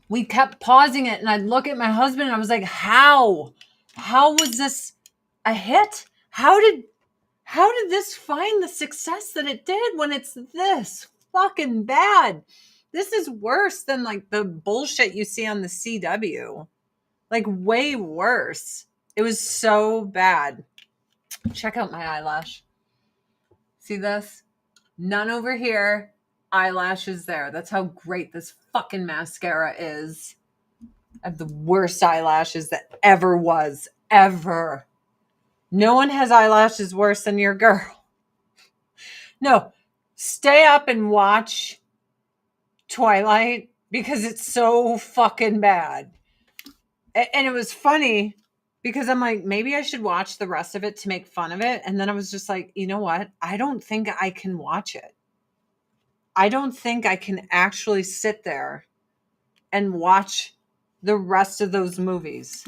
We kept pausing it, and I'd look at my husband and I was like, how? How was this a hit? How did this find the success that it did when it's this fucking bad? This is worse than like the bullshit you see on the CW. Like way worse. It was so bad. Check out my eyelash. See this? None over here. Eyelashes there. That's how great this fucking mascara is. I have the worst eyelashes that ever was. Ever. No one has eyelashes worse than your girl. No. Stay up and watch Twilight because it's so fucking bad. And it was funny because I'm like, maybe I should watch the rest of it to make fun of it. And then I was just like, you know what? I don't think I can watch it. I don't think I can actually sit there and watch the rest of those movies,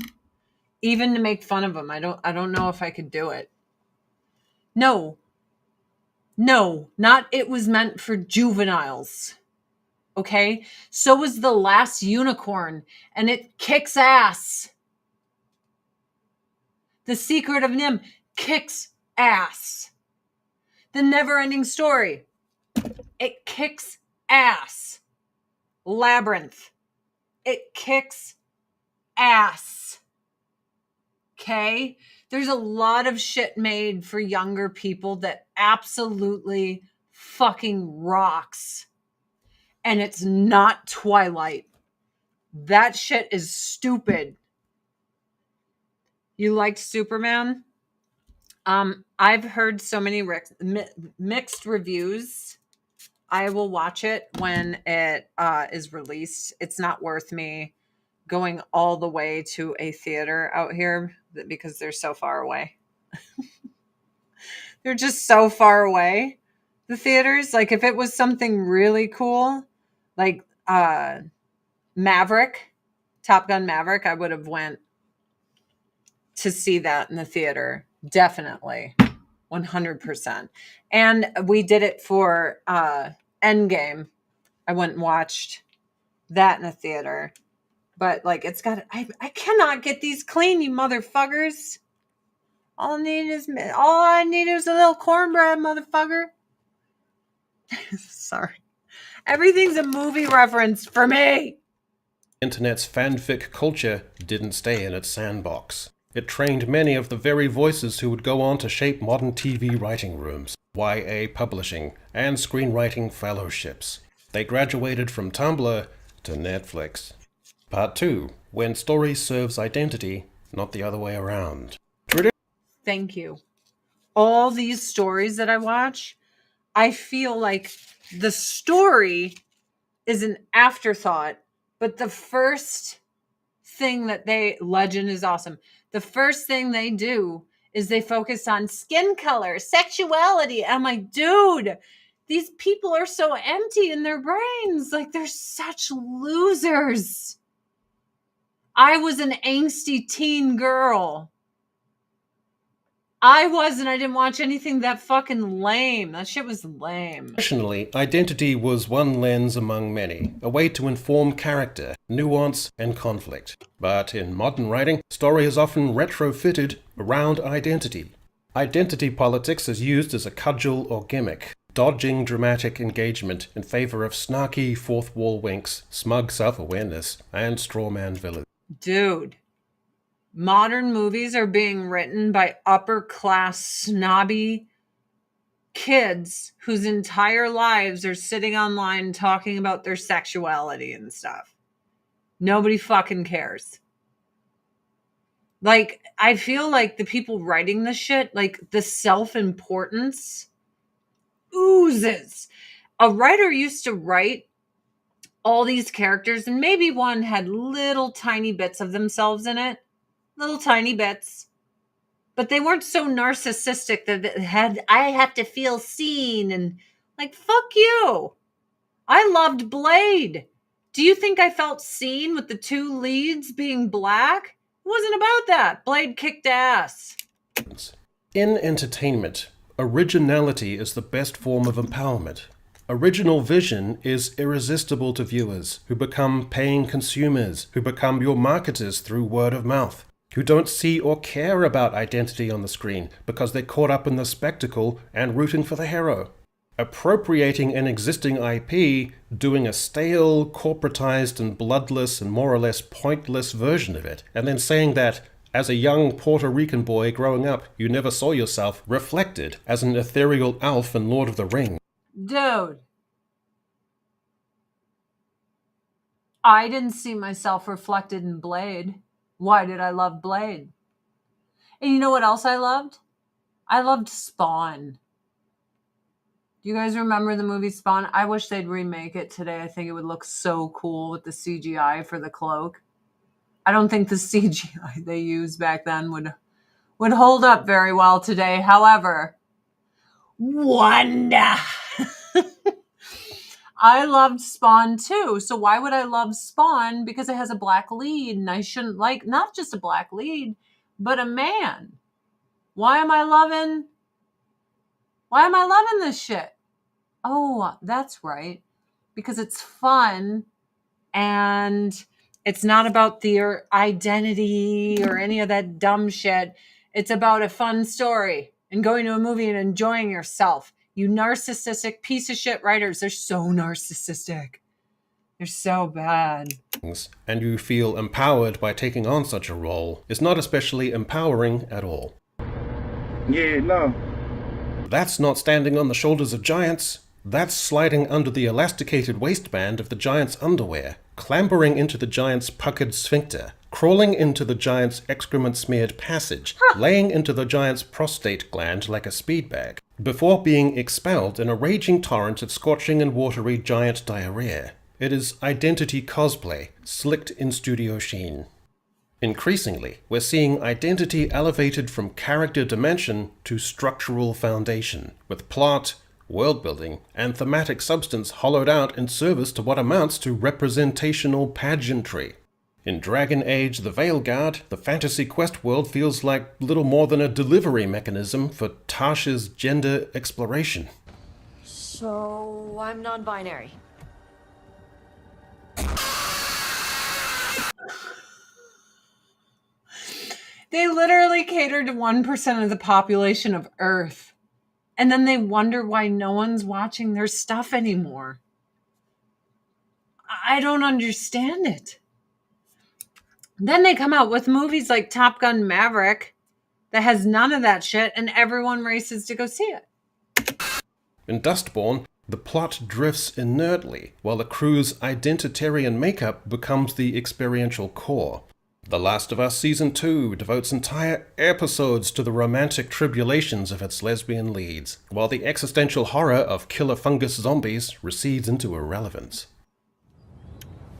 even to make fun of them. I don't know if I could do it. No, not it was meant for juveniles. Okay. So was The Last Unicorn, and it kicks ass. The Secret of Nim kicks ass. The Never-Ending Story, it kicks ass. Labyrinth, it kicks ass. Okay? There's a lot of shit made for younger people that absolutely fucking rocks. And it's not Twilight. That shit is stupid. You liked Superman? I've heard so many mixed reviews. I will watch it when it is released. It's not worth me going all the way to a theater out here because they're so far away. They're just so far away. The theaters, like if it was something really cool, like Maverick, Top Gun Maverick, I would have went to see that in the theater. Definitely. 100%. And we did it for Endgame. I went and watched that in the theater. But like it's got I cannot get these clean, you motherfuckers. All I need is a little cornbread, motherfucker. Sorry. Everything's a movie reference for me. Internet's fanfic culture didn't stay in its sandbox. It trained many of the very voices who would go on to shape modern TV writing rooms, YA publishing, and screenwriting fellowships. They graduated from Tumblr to Netflix. Part 2. When story serves identity, not the other way around. Thank you. All these stories that I watch, I feel like the story is an afterthought, but the first thing that Legend is awesome. The first thing they do is they focus on skin color, sexuality. I'm like, dude, these people are so empty in their brains. Like they're such losers. I was an angsty teen girl. I didn't watch anything that fucking lame. That shit was lame. Traditionally, identity was one lens among many, a way to inform character, nuance, and conflict. But in modern writing, story is often retrofitted around identity. Identity politics is used as a cudgel or gimmick, dodging dramatic engagement in favor of snarky fourth wall winks, smug self-awareness, and strawman villains. Dude. Modern movies are being written by upper class snobby kids whose entire lives are sitting online talking about their sexuality and stuff. Nobody fucking cares. Like, I feel like the people writing this shit, like the self-importance oozes. A writer used to write all these characters and maybe one had little tiny bits of themselves in it. Little tiny bits, but they weren't so narcissistic that I have to feel seen and like, fuck you. I loved Blade. Do you think I felt seen with the two leads being black? It wasn't about that. Blade kicked ass. In entertainment, originality is the best form of empowerment. Original vision is irresistible to viewers who become paying consumers, who become your marketers through word of mouth, who don't see or care about identity on the screen because they're caught up in the spectacle and rooting for the hero. Appropriating an existing IP, doing a stale, corporatized and bloodless and more or less pointless version of it, and then saying that, as a young Puerto Rican boy growing up, you never saw yourself reflected as an ethereal elf in Lord of the Rings. Dude. I didn't see myself reflected in Blade. Why did I love Blade? And you know what else I loved? I loved Spawn. Do you guys remember the movie Spawn? I wish they'd remake it today. I think it would look so cool with the CGI for the cloak. I don't think the CGI they used back then would hold up very well today. However, Wanda. I loved Spawn too. So why would I love Spawn? Because it has a black lead, and I shouldn't like not just a black lead, but a man. Why am I loving this shit? Oh, that's right. Because it's fun and it's not about their identity or any of that dumb shit. It's about a fun story and going to a movie and enjoying yourself. You narcissistic piece of shit writers, they're so narcissistic. They're so bad. And you feel empowered by taking on such a role is not especially empowering at all. Yeah, no. That's not standing on the shoulders of giants. That's sliding under the elasticated waistband of the giant's underwear, clambering into the giant's puckered sphincter, crawling into the giant's excrement-smeared passage, laying into the giant's prostate gland like a speed bag, before being expelled in a raging torrent of scorching and watery giant diarrhea. It is identity cosplay, slicked in studio sheen. Increasingly, we're seeing identity elevated from character dimension to structural foundation, with plot, world-building, and thematic substance hollowed out in service to what amounts to representational pageantry. In Dragon Age the Veilguard, the fantasy quest world feels like little more than a delivery mechanism for Tasha's gender exploration. So, I'm non-binary. They literally cater to 1% of the population of Earth. And then they wonder why no one's watching their stuff anymore. I don't understand it. Then they come out with movies like Top Gun Maverick that has none of that shit, and everyone races to go see it. In Dustborn, the plot drifts inertly, while the crew's identitarian makeup becomes the experiential core. The Last of Us Season 2 devotes entire episodes to the romantic tribulations of its lesbian leads, while the existential horror of killer fungus zombies recedes into irrelevance.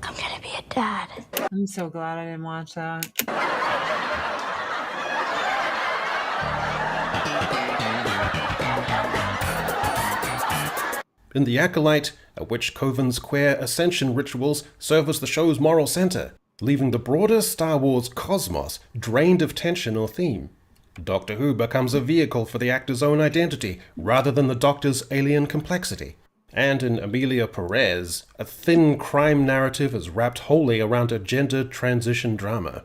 I'm gonna be a dad. I'm so glad I didn't watch that. In The Acolyte, a witch coven's queer ascension rituals serve as the show's moral center, leaving the broader Star Wars cosmos drained of tension or theme. Doctor Who becomes a vehicle for the actor's own identity, rather than the Doctor's alien complexity. And in Amelia Perez, a thin crime narrative is wrapped wholly around a gender transition drama.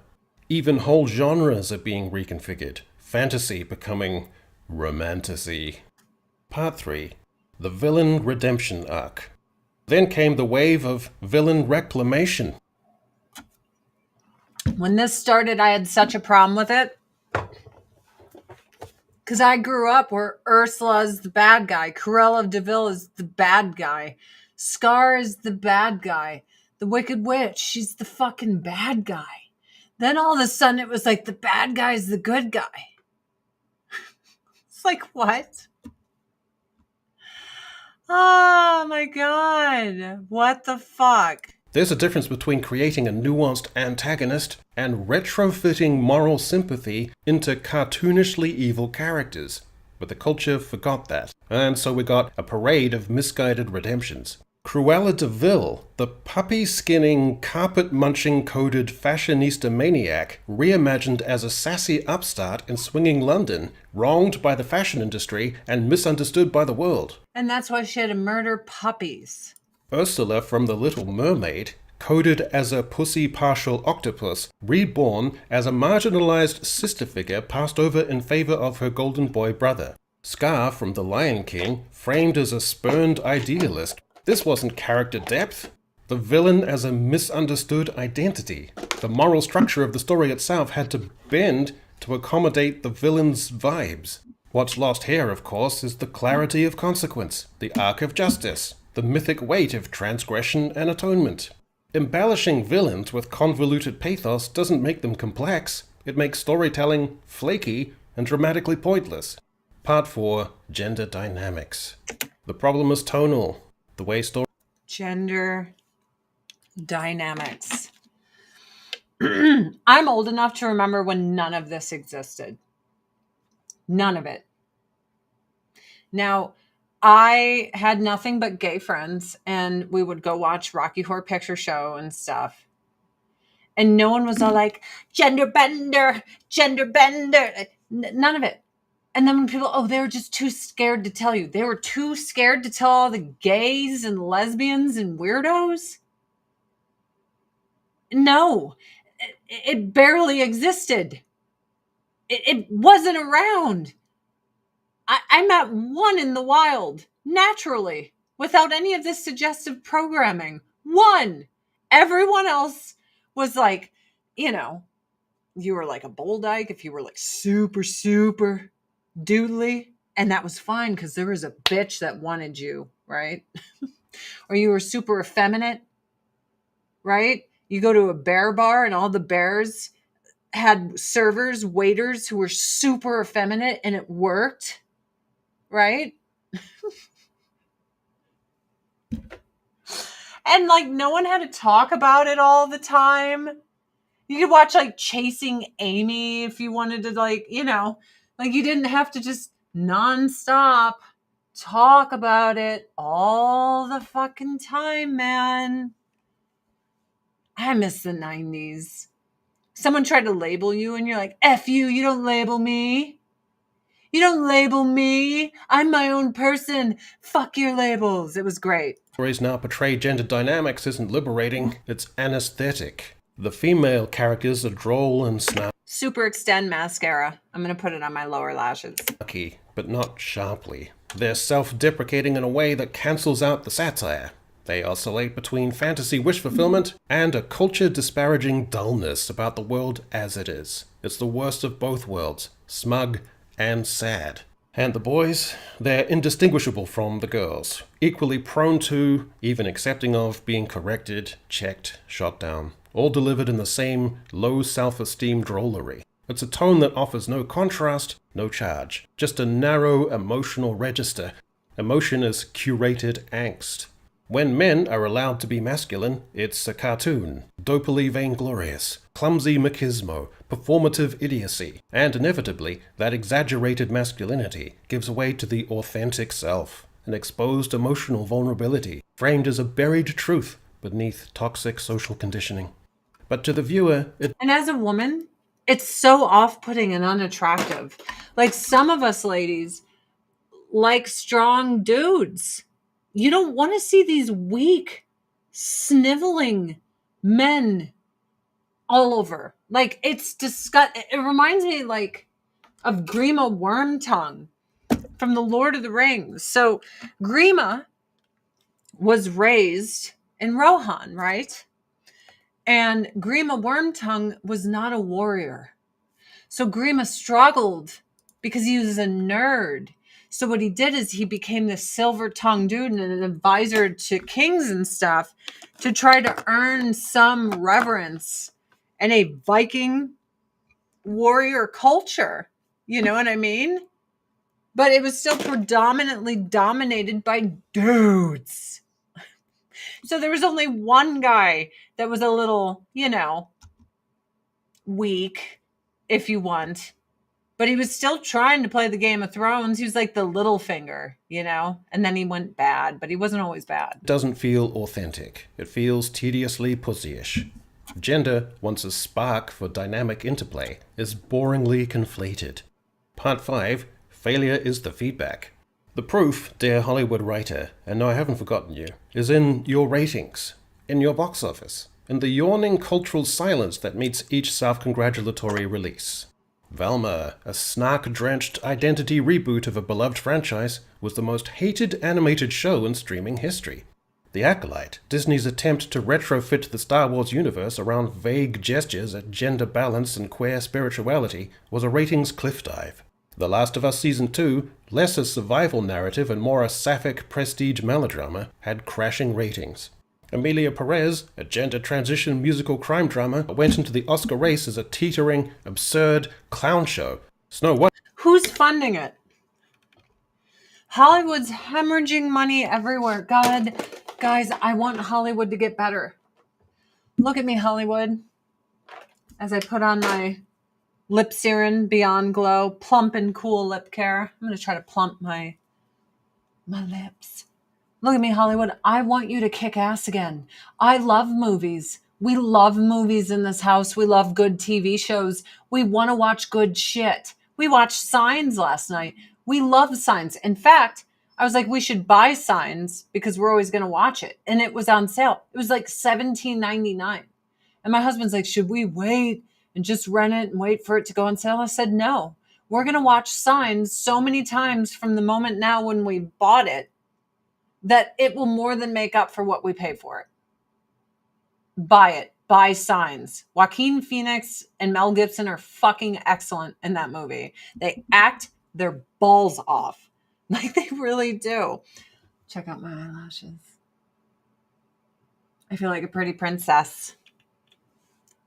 Even whole genres are being reconfigured, fantasy becoming romantasy. Part 3. The Villain Redemption Arc. Then came the wave of villain reclamation. When this started, I had such a problem with it. Because I grew up where Ursula is the bad guy. Cruella de Vil is the bad guy. Scar is the bad guy. The Wicked Witch, she's the fucking bad guy. Then all of a sudden it was like the bad guy's the good guy. It's like, what? Oh my God. What the fuck? There's a difference between creating a nuanced antagonist and retrofitting moral sympathy into cartoonishly evil characters. But the culture forgot that, and so we got a parade of misguided redemptions. Cruella de Vil, the puppy-skinning, carpet-munching coded fashionista maniac, reimagined as a sassy upstart in swinging London, wronged by the fashion industry and misunderstood by the world. And that's why she had to murder puppies. Ursula from The Little Mermaid, coded as a pussy partial octopus, reborn as a marginalized sister figure passed over in favor of her golden boy brother. Scar from The Lion King, framed as a spurned idealist. This wasn't character depth. The villain as a misunderstood identity. The moral structure of the story itself had to bend to accommodate the villain's vibes. What's lost here, of course, is the clarity of consequence, the arc of justice, the mythic weight of transgression and atonement. Embellishing villains with convoluted pathos doesn't make them complex. It makes storytelling flaky and dramatically pointless. Part 4, Gender Dynamics. The problem is tonal. The way Gender dynamics. I'm old enough to remember when none of this existed. None of it. Now, I had nothing but gay friends, and we would go watch Rocky Horror Picture Show and stuff. And no one was all like, gender bender, gender bender. None of it. And then when people, they were just too scared to tell you. They were too scared to tell all the gays and lesbians and weirdos. No, it barely existed. It wasn't around. I met one in the wild, naturally, without any of this suggestive programming. One. Everyone else was like, you were like a bull dyke if you were like super, super doodly, and that was fine because there was a bitch that wanted you, right? Or you were super effeminate, right? You go to a bear bar and all the bears had servers, waiters who were super effeminate, and it worked, right? And like no one had to talk about it all the time. You could watch like Chasing Amy if you wanted to, like you didn't have to just nonstop talk about it all the fucking time, man. I miss the 90s. Someone tried to label you and you're like, F you, you don't label me. You don't label me. I'm my own person. Fuck your labels. It was great. Stories now portray gender dynamics isn't liberating, it's anesthetic. The female characters are droll and Super Extend mascara. I'm going to put it on my lower lashes. snarky, but not sharply. They're self-deprecating in a way that cancels out the satire. They oscillate between fantasy wish fulfillment and a culture-disparaging dullness about the world as it is. It's the worst of both worlds, smug and sad. And the boys, they're indistinguishable from the girls, equally prone to, even accepting of, being corrected, checked, shot down, all delivered in the same low self-esteem drollery. It's a tone that offers no contrast, no charge, just a narrow emotional register. Emotion is curated angst. When men are allowed to be masculine, it's a cartoon, dopily vainglorious, clumsy machismo, performative idiocy, and inevitably, that exaggerated masculinity gives way to the authentic self, an exposed emotional vulnerability, framed as a buried truth beneath toxic social conditioning. But to the viewer, and as a woman, it's so off-putting and unattractive. Like some of us ladies like strong dudes. You don't want to see these weak, sniveling men all over. Like, it's disgusting. It reminds me, like, of Grima Wormtongue from The Lord of the Rings. So, Grima was raised in Rohan, right? And Grima Wormtongue was not a warrior. So, Grima struggled because he was a nerd. So what he did is he became this silver-tongued dude and an advisor to kings and stuff to try to earn some reverence in a Viking warrior culture. You know what I mean? But it was still predominantly dominated by dudes. So there was only one guy that was a little, weak, if you want. But he was still trying to play the Game of Thrones. He was like the little finger, and then he went bad, but he wasn't always bad. Doesn't feel authentic. It feels tediously pussyish. Gender, once a spark for dynamic interplay, is boringly conflated. Part 5, Failure is the feedback. The proof, dear Hollywood writer, and no, I haven't forgotten you, is in your ratings, in your box office, in the yawning cultural silence that meets each self-congratulatory release. Velma, a snark-drenched identity reboot of a beloved franchise, was the most hated animated show in streaming history. The Acolyte, Disney's attempt to retrofit the Star Wars universe around vague gestures at gender balance and queer spirituality, was a ratings cliff dive. The Last of Us Season 2, less a survival narrative and more a sapphic prestige melodrama, had crashing ratings. Emilia Perez, a gender transition musical crime drama, went into the Oscar race as a teetering, absurd clown show. Snow White. Who's funding it? Hollywood's hemorrhaging money everywhere. God, guys, I want Hollywood to get better. Look at me, Hollywood. As I put on my Lip Serum Beyond Glow plump and cool lip care. I'm going to try to plump my lips. Look at me, Hollywood. I want you to kick ass again. I love movies. We love movies in this house. We love good TV shows. We want to watch good shit. We watched Signs last night. We love Signs. In fact, I was like, we should buy Signs because we're always going to watch it. And it was on sale. It was like $17.99. And my husband's like, should we wait and just rent it and wait for it to go on sale? I said, no. We're going to watch Signs so many times from the moment now when we bought it that it will more than make up for what we pay for it. Buy it. Buy Signs. Joaquin Phoenix and Mel Gibson are fucking excellent in that movie. They act their balls off. Like they really do. Check out my eyelashes. I feel like a pretty princess.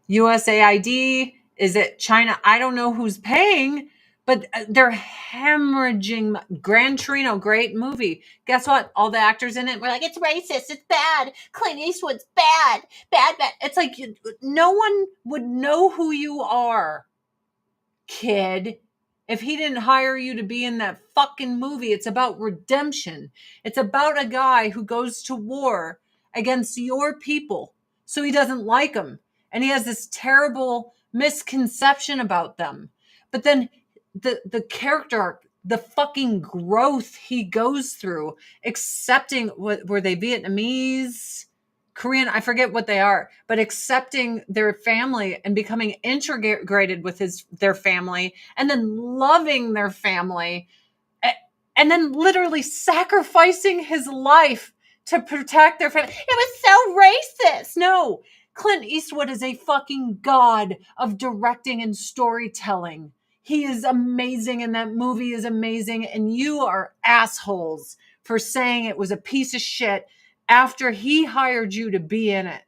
USAID, is it China? I don't know who's paying, but they're hemorrhaging. Gran Torino, great movie. Guess what? All the actors in it were like, it's racist, it's bad. Clint Eastwood's bad. It's like no one would know who you are, kid, if he didn't hire you to be in that fucking movie. It's about redemption. It's about a guy who goes to war against your people, so he doesn't like them. And he has this terrible misconception about them. But then the character arc, the fucking growth he goes through, accepting, were they Vietnamese, Korean, I forget what they are, but accepting their family and becoming integrated with their family, and then loving their family, and then literally sacrificing his life to protect their family. It was so racist. No, Clint Eastwood is a fucking god of directing and storytelling. He is amazing, and that movie is amazing, and you are assholes for saying it was a piece of shit after he hired you to be in it.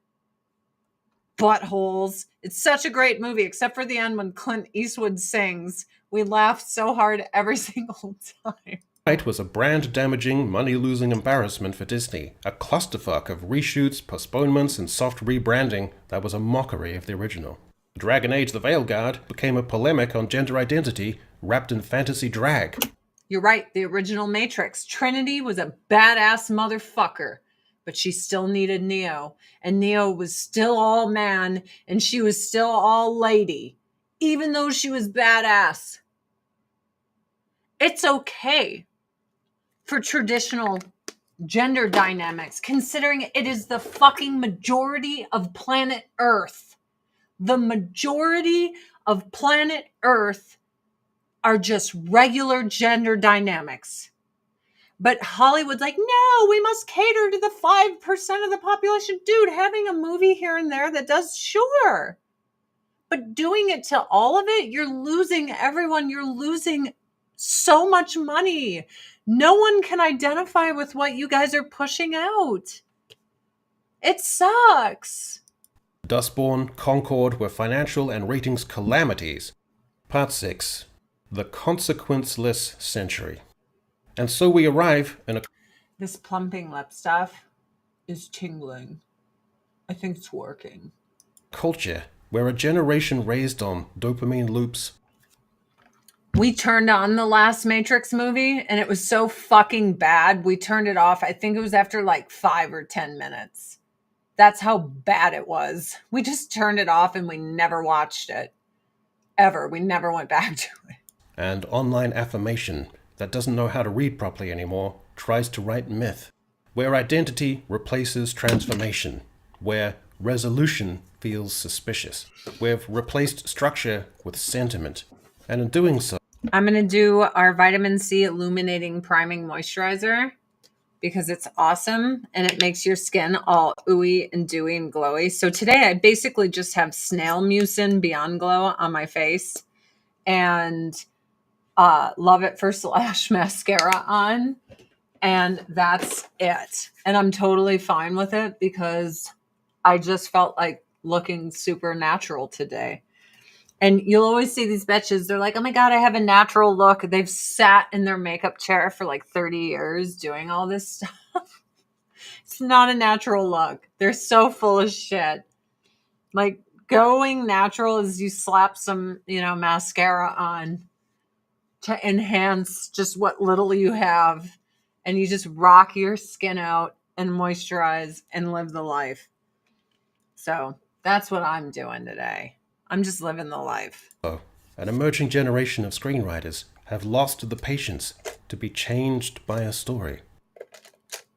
Buttholes. It's such a great movie, except for the end when Clint Eastwood sings. We laughed so hard every single time. It was a brand-damaging, money-losing embarrassment for Disney, a clusterfuck of reshoots, postponements, and soft rebranding that was a mockery of the original. Dragon Age: The Veilguard became a polemic on gender identity wrapped in fantasy drag. You're right, the original Matrix. Trinity was a badass motherfucker, but she still needed Neo, and Neo was still all man, and she was still all lady, even though she was badass. It's okay for traditional gender dynamics, considering it is the fucking majority of planet Earth. The majority of planet Earth are just regular gender dynamics. But Hollywood's like, no, we must cater to the 5% of the population. Dude, having a movie here and there that does, sure. But doing it to all of it, you're losing everyone. You're losing so much money. No one can identify with what you guys are pushing out. It sucks. Dustborn, Concord were financial and ratings calamities. Part 6. The Consequenceless Century. And so we arrive in a... This plumping lip stuff is tingling. I think it's working. Culture where a generation raised on dopamine loops, We turned on the last Matrix movie and it was so fucking bad. We turned it off. I think it was after like 5 or 10 minutes. That's how bad it was. We just turned it off and we never watched it. Ever. We never went back to it. And online affirmation that doesn't know how to read properly anymore tries to write myth, where identity replaces transformation, where resolution feels suspicious. We've replaced structure with sentiment, and in doing so, I'm going to do our vitamin C illuminating priming moisturizer because it's awesome and it makes your skin all ooey and dewy and glowy. So today I basically just have snail mucin Beyond Glow on my face and Love It for Slash mascara on. And that's it. And I'm totally fine with it because I just felt like looking super natural today. And you'll always see these bitches. They're like, oh my God, I have a natural look. They've sat in their makeup chair for like 30 years doing all this stuff. It's not a natural look. They're so full of shit. Like going natural is you slap some, mascara on to enhance just what little you have. And you just rock your skin out and moisturize and live the life. So that's what I'm doing today. I'm just living the life. an emerging generation of screenwriters have lost the patience to be changed by a story.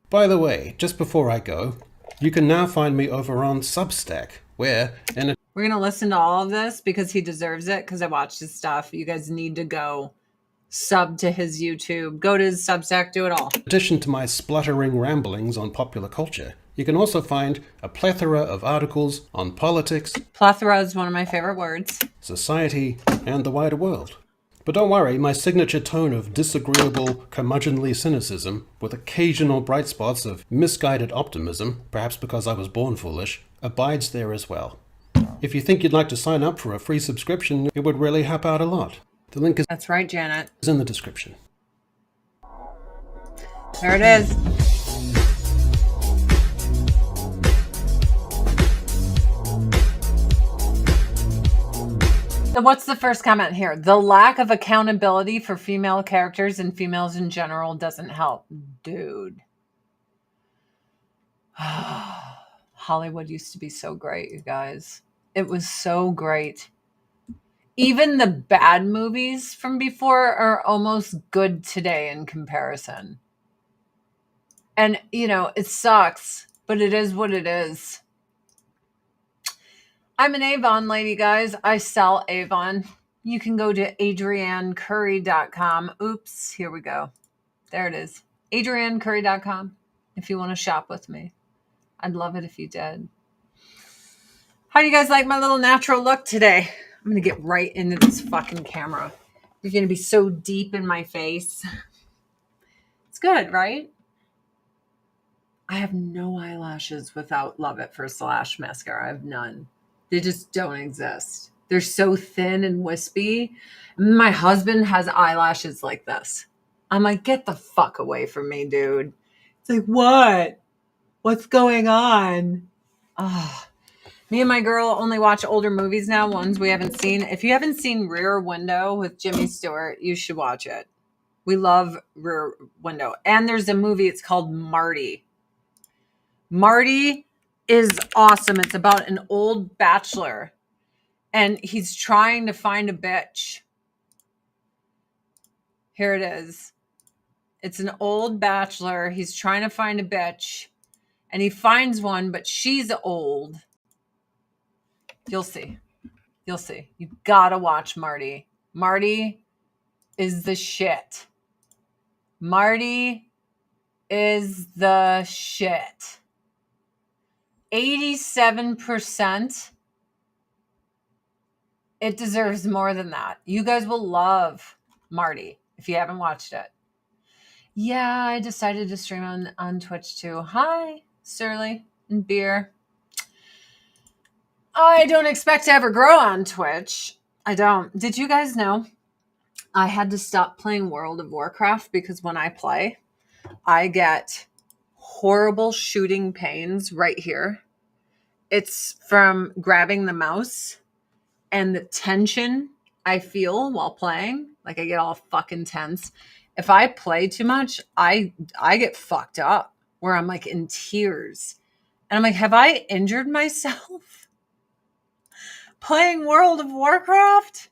By the way, just before I go, you can now find me over on Substack, where in We're going to listen to all of this because he deserves it, because I watched his stuff. You guys need to go sub to his YouTube. Go to his Substack, do it all. addition to my spluttering ramblings on popular culture, you can also find a plethora of articles on politics, Plethora is one of my favorite words. society, and the wider world. But don't worry, my signature tone of disagreeable, curmudgeonly cynicism, with occasional bright spots of misguided optimism, perhaps because I was born foolish, abides there as well. If you think you'd like to sign up for a free subscription, it would really help out a lot. The link is That's right, Janet. in the description. There it is. So what's the first comment here? The lack of accountability for female characters and females in general doesn't help. Dude. Hollywood used to be so great, you guys. It was so great. Even the bad movies from before are almost good today in comparison. And, it sucks, but it is what it is. I'm an Avon lady, guys. I sell Avon. You can go to adriennecurry.com. Oops, here we go. There it is. adriennecurry.com if you want to shop with me. I'd love it if you did. How do you guys like my little natural look today? I'm going to get right into this fucking camera. You're going to be so deep in my face. It's good, right? I have no eyelashes without Love It for Slash mascara. I have none. They just don't exist. They're so thin and wispy. My husband has eyelashes like this. I'm like, get the fuck away from me, dude. It's like, what? What's going on? Me and my girl only watch older movies now, ones we haven't seen. If you haven't seen Rear Window with Jimmy Stewart, you should watch it. We love Rear Window. And there's a movie, it's called Marty. Marty is awesome. It's about an old bachelor and he's trying to find a bitch. Here it is. It's an old bachelor. He's trying to find a bitch and he finds one, but she's old. You'll see. You'll see. You gotta watch Marty. Marty is the shit. Marty is the shit. 87%. It deserves more than that. You guys will love Marty if you haven't watched it. Yeah, I decided to stream on Twitch too. Hi, Surly and Beer. I don't expect to ever grow on Twitch. I don't. Did you guys know I had to stop playing World of Warcraft because when I play, I get horrible shooting pains right here. It's from grabbing the mouse and the tension I feel while playing. Like I get all fucking tense. If I play too much, I get fucked up where I'm like in tears. And I'm like, have I injured myself playing World of Warcraft?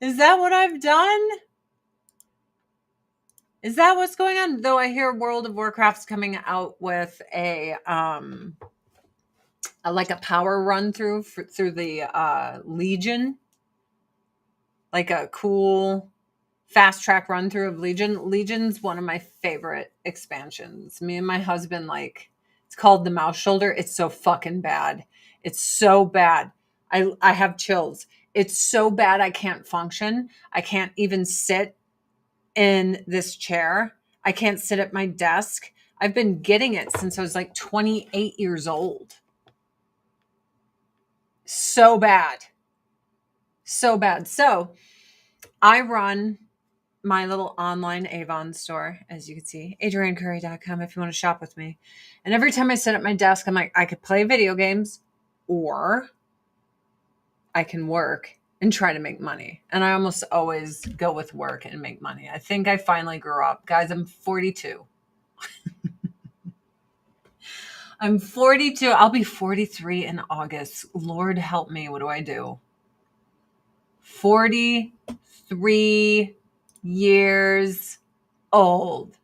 Is that what I've done? Is that what's going on? Though I hear World of Warcraft's coming out with a like a power run through through the Legion, like a cool fast track run through of Legion. Legion's one of my favorite expansions. Me and my husband, like, it's called the Mouse Shoulder. It's so fucking bad. It's so bad. I have chills. It's so bad I can't function. I can't even sit in this chair. I can't sit at my desk. I've been getting it since I was like 28 years old. So bad. So bad. So I run my little online Avon store, as you can see, adriancurry.com if you want to shop with me. And every time I sit at my desk, I'm like, I could play video games or I can work and try to make money. And I almost always go with work and make money. I think I finally grew up. Guys, I'm 42. I'm 42. I'll be 43 in August. Lord help me. What do I do? 43 years old.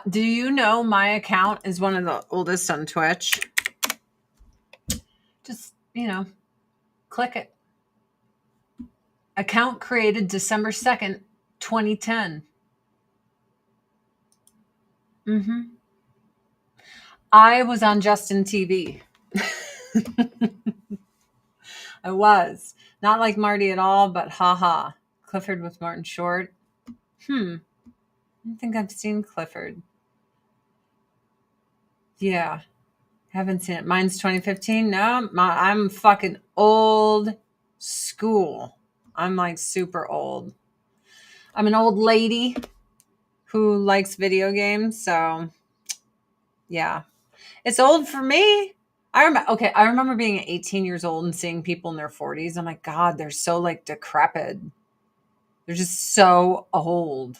Do you know my account is one of the oldest on Twitch? Just, click it. Account created December 2nd, 2010. I was on Justin TV. I was. Not like Marty at all, but haha. Clifford with Martin Short. I don't think I've seen Clifford. Yeah. Haven't seen it. Mine's 2015. No, I'm fucking old school. I'm like super old. I'm an old lady who likes video games. So yeah, it's old for me. I remember being 18 years old and seeing people in their 40s. I'm like, God, they're so like decrepit. They're just so old.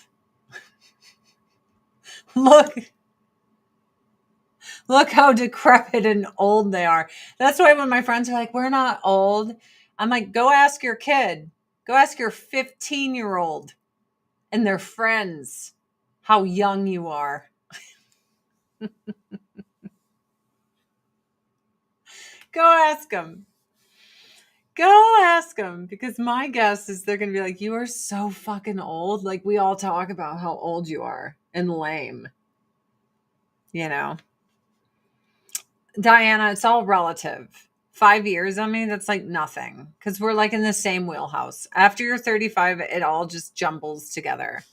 Look how decrepit and old they are. That's why when my friends are like, we're not old, I'm like, go ask your kid. Go ask your 15-year-old and their friends how young you are. Go ask them. Go ask them, because my guess is they're going to be like, you are so fucking old. Like, we all talk about how old you are and lame. Diana, it's all relative. 5 years on me, that's like nothing, because we're like in the same wheelhouse. After you're 35, it all just jumbles together.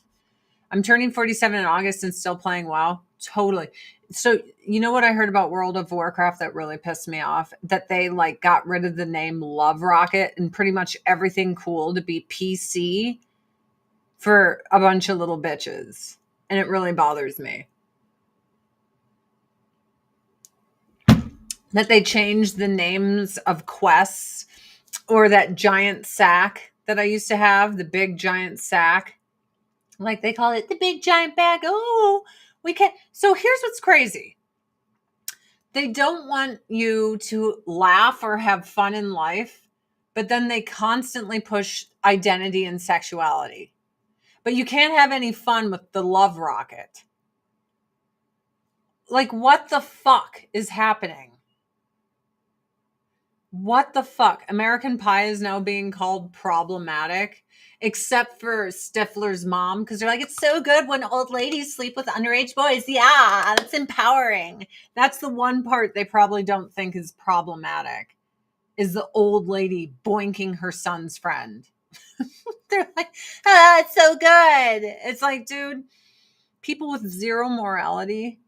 I'm turning 47 in August and still playing WoW. Totally. So, you know what I heard about World of Warcraft that really pissed me off? That they like got rid of the name Love Rocket and pretty much everything cool to be PC for a bunch of little bitches. And it really bothers me. That they changed the names of quests, or that giant sack that I used to have, the big giant sack. Like they call it the big giant bag. Oh, we can't. So here's what's crazy. They don't want you to laugh or have fun in life, but then they constantly push identity and sexuality. But you can't have any fun with the love rocket. Like, what the fuck is happening? What the fuck? American Pie is now being called problematic, except for Stifler's mom, because they're like, it's so good when old ladies sleep with underage boys. Yeah, that's empowering. That's the one part they probably don't think is problematic, is the old lady boinking her son's friend. They're like, it's so good. It's like, dude, people with zero morality,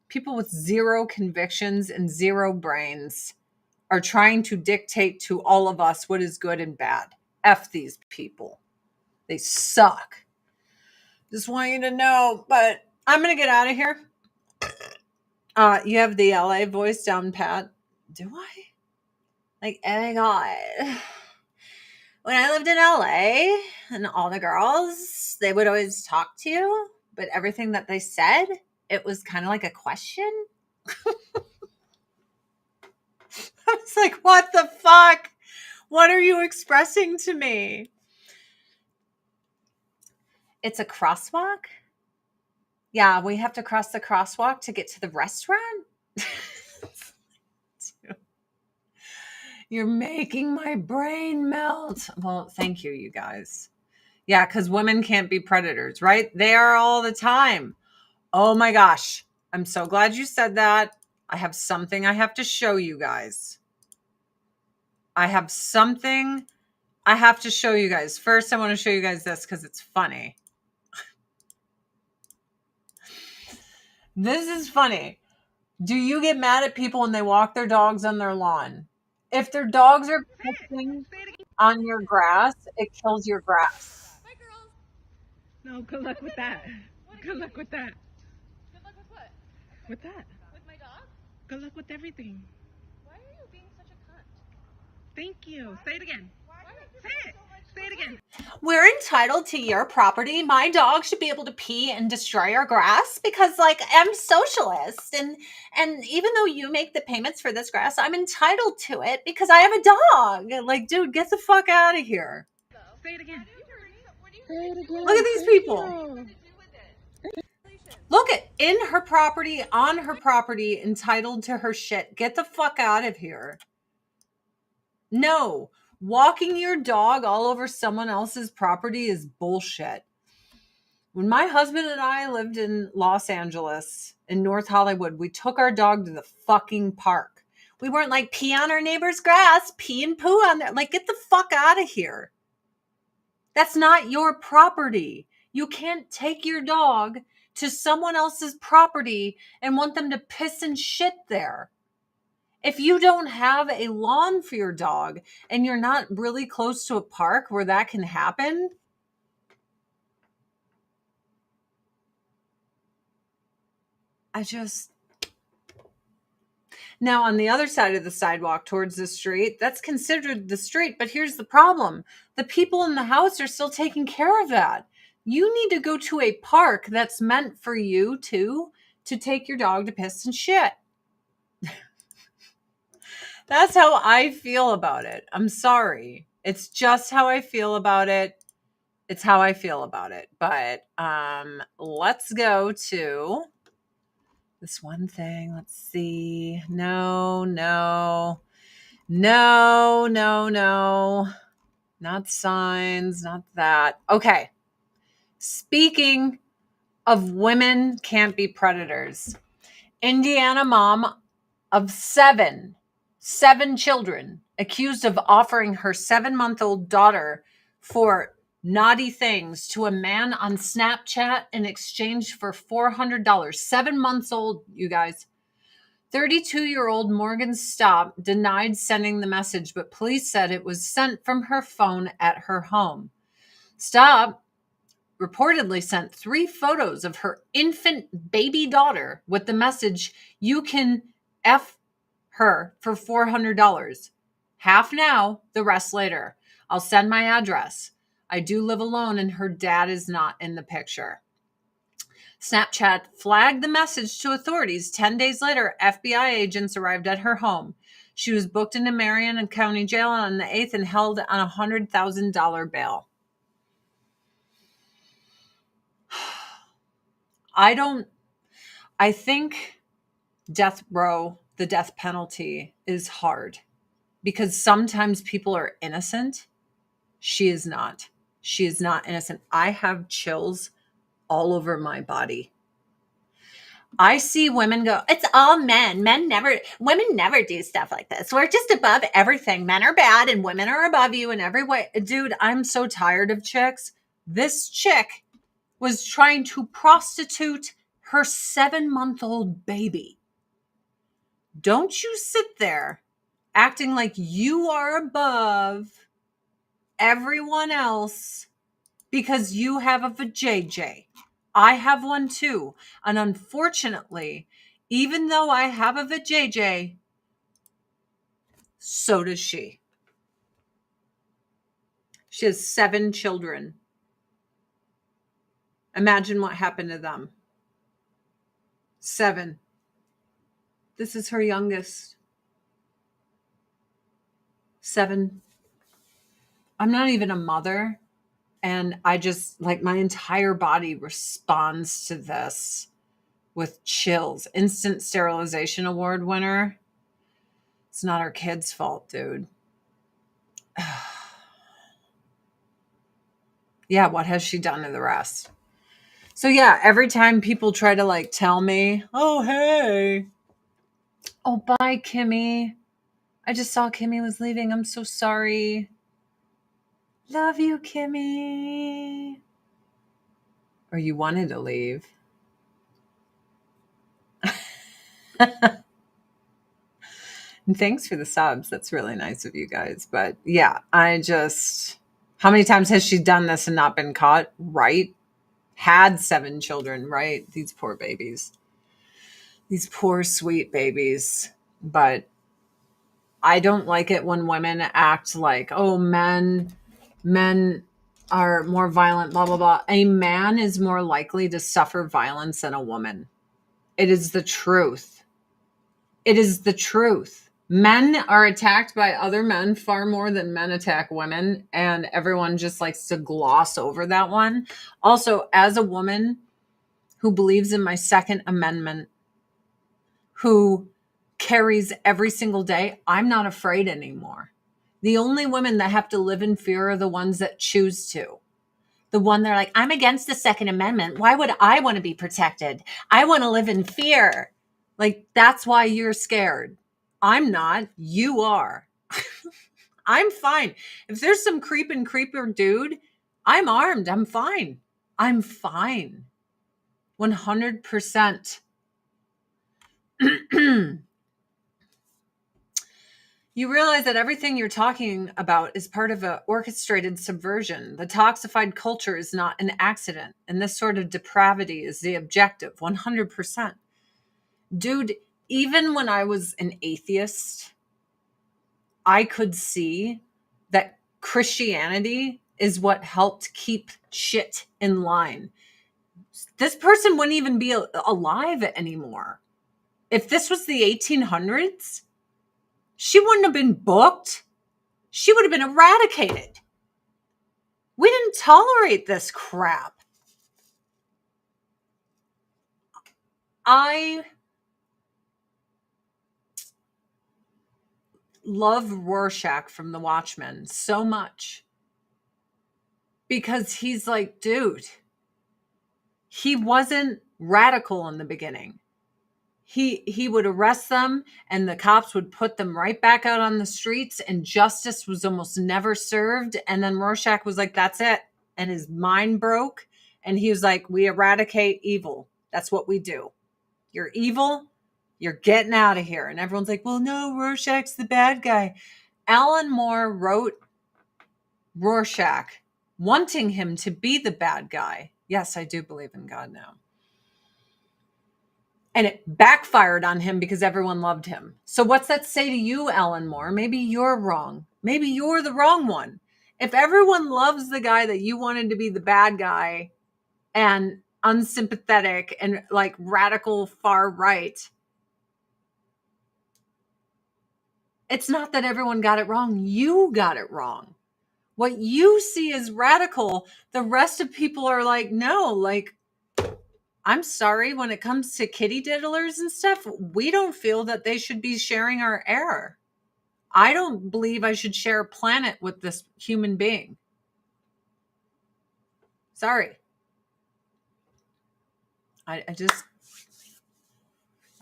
people with zero convictions and zero brains are trying to dictate to all of us what is good and bad. F these people. They suck. Just want you to know, but I'm going to get out of here. You have the LA voice down pat. Do I? Like, oh my God. When I lived in LA and all the girls, they would always talk to you, but everything that they said, it was kind of like a question. I was like, what the fuck? What are you expressing to me? It's a crosswalk? Yeah, we have to cross the crosswalk to get to the restaurant? You're making my brain melt. Well, thank you, you guys. Yeah, because women can't be predators, right? They are all the time. Oh my gosh. I'm so glad you said that. I have something I have to show you guys. I have something I have to show you guys. First, I want to show you guys this because it's funny. This is funny. Do you get mad at people when they walk their dogs on their lawn? If their dogs are pissing on your grass, it kills your grass. Bye, girls. No, good luck with that. Good luck with that. Good luck with what? With that. With my dog? Good luck with everything. Why are you being such a cunt? Thank you. Say it again. Say it. Say it again. We're entitled to your property. My dog should be able to pee and destroy our grass because, like, I'm socialist, and even though you make the payments for this grass, I'm entitled to it because I have a dog. Like, dude, get the fuck out of here. Say it again. Say it again. Look at these people. Look at in her property, on her property, entitled to her shit. Get the fuck out of here. No. Walking your dog all over someone else's property is bullshit. When my husband and I lived in Los Angeles, in North Hollywood, we took our dog to the fucking park. We weren't like, pee on our neighbor's grass, pee and poo on there. Like, get the fuck out of here. That's not your property. You can't take your dog to someone else's property and want them to piss and shit there. If you don't have a lawn for your dog and you're not really close to a park where that can happen, now on the other side of the sidewalk towards the street, that's considered the street. But here's the problem. The people in the house are still taking care of that. You need to go to a park that's meant for you to take your dog to piss and shit. That's how I feel about it. I'm sorry. It's just how I feel about it. It's how I feel about it. But let's go to this one thing. Let's see. No. Not signs, not that. Okay. Speaking of women can't be predators. Indiana mom of seven children accused of offering her 7-month-old daughter for naughty things to a man on Snapchat in exchange for $400. 7 months old, you guys. 32-year-old Morgan Staub denied sending the message, but police said it was sent from her phone at her home. Staub reportedly sent 3 photos of her infant baby daughter with the message, "You can F her for $400. Half now, the rest later. I'll send my address. I do live alone and her dad is not in the picture." Snapchat flagged the message to authorities. 10 days later, FBI agents arrived at her home. She was booked into Marion County Jail on the 8th and held on a $100,000 bail. I think death row, the death penalty, is hard because sometimes people are innocent. She is not. She is not innocent. I have chills all over my body. I see women go, it's all men. Women never do stuff like this. We're just above everything. Men are bad and women are above you in every way. Dude, I'm so tired of chicks. This chick was trying to prostitute her 7-month-old baby. Don't you sit there acting like you are above everyone else because you have a vajayjay. I have one too. And unfortunately, even though I have a vajayjay, so does she. She has 7 children. Imagine what happened to them. 7. This is her youngest. 7. I'm not even a mother. And I just, like, my entire body responds to this with chills. Instant Sterilization Award winner. It's not her kid's fault, dude. Yeah, what has she done to the rest? So yeah, every time people try to like tell me, oh, hey. Oh, bye, Kimmy. I just saw Kimmy was leaving. I'm so sorry. Love you, Kimmy. Or you wanted to leave. And thanks for the subs. That's really nice of you guys. But yeah, how many times has she done this and not been caught? Right? Had 7 children, right? These poor babies. These poor, sweet babies. But I don't like it when women act like, oh, men are more violent, blah, blah, blah. A man is more likely to suffer violence than a woman. It is the truth. It is the truth. Men are attacked by other men far more than men attack women, and everyone just likes to gloss over that one. Also, as a woman who believes in my Second Amendment, who carries every single day, I'm not afraid anymore. The only women that have to live in fear are the ones that choose to. The one they're like, I'm against the Second Amendment. Why would I want to be protected? I want to live in fear. Like, that's why you're scared. I'm not. You are. I'm fine. If there's some creeper dude, I'm armed. I'm fine. I'm fine. 100%. You realize that everything you're talking about is part of an orchestrated subversion. The toxified culture is not an accident, and this sort of depravity is the objective, 100%. Dude, even when I was an atheist, I could see that Christianity is what helped keep shit in line. This person wouldn't even be alive anymore. If this was the 1800s, she wouldn't have been booked. She would have been eradicated. We didn't tolerate this crap. I love Rorschach from The Watchmen so much because he's like, dude, he wasn't radical in the beginning. He would arrest them and the cops would put them right back out on the streets and justice was almost never served. And then Rorschach was like, that's it. And his mind broke. And he was like, we eradicate evil. That's what we do. You're evil. You're getting out of here. And everyone's like, well, no, Rorschach's the bad guy. Alan Moore wrote Rorschach wanting him to be the bad guy. Yes, I do believe in God now. And it backfired on him because everyone loved him. So what's that say to you, Alan Moore? Maybe you're wrong. Maybe you're the wrong one. If everyone loves the guy that you wanted to be the bad guy and unsympathetic and like radical far right, it's not that everyone got it wrong. You got it wrong. What you see as radical, the rest of people are like, no, like, I'm sorry, when it comes to kitty diddlers and stuff, we don't feel that they should be sharing our air. I don't believe I should share a planet with this human being. Sorry. I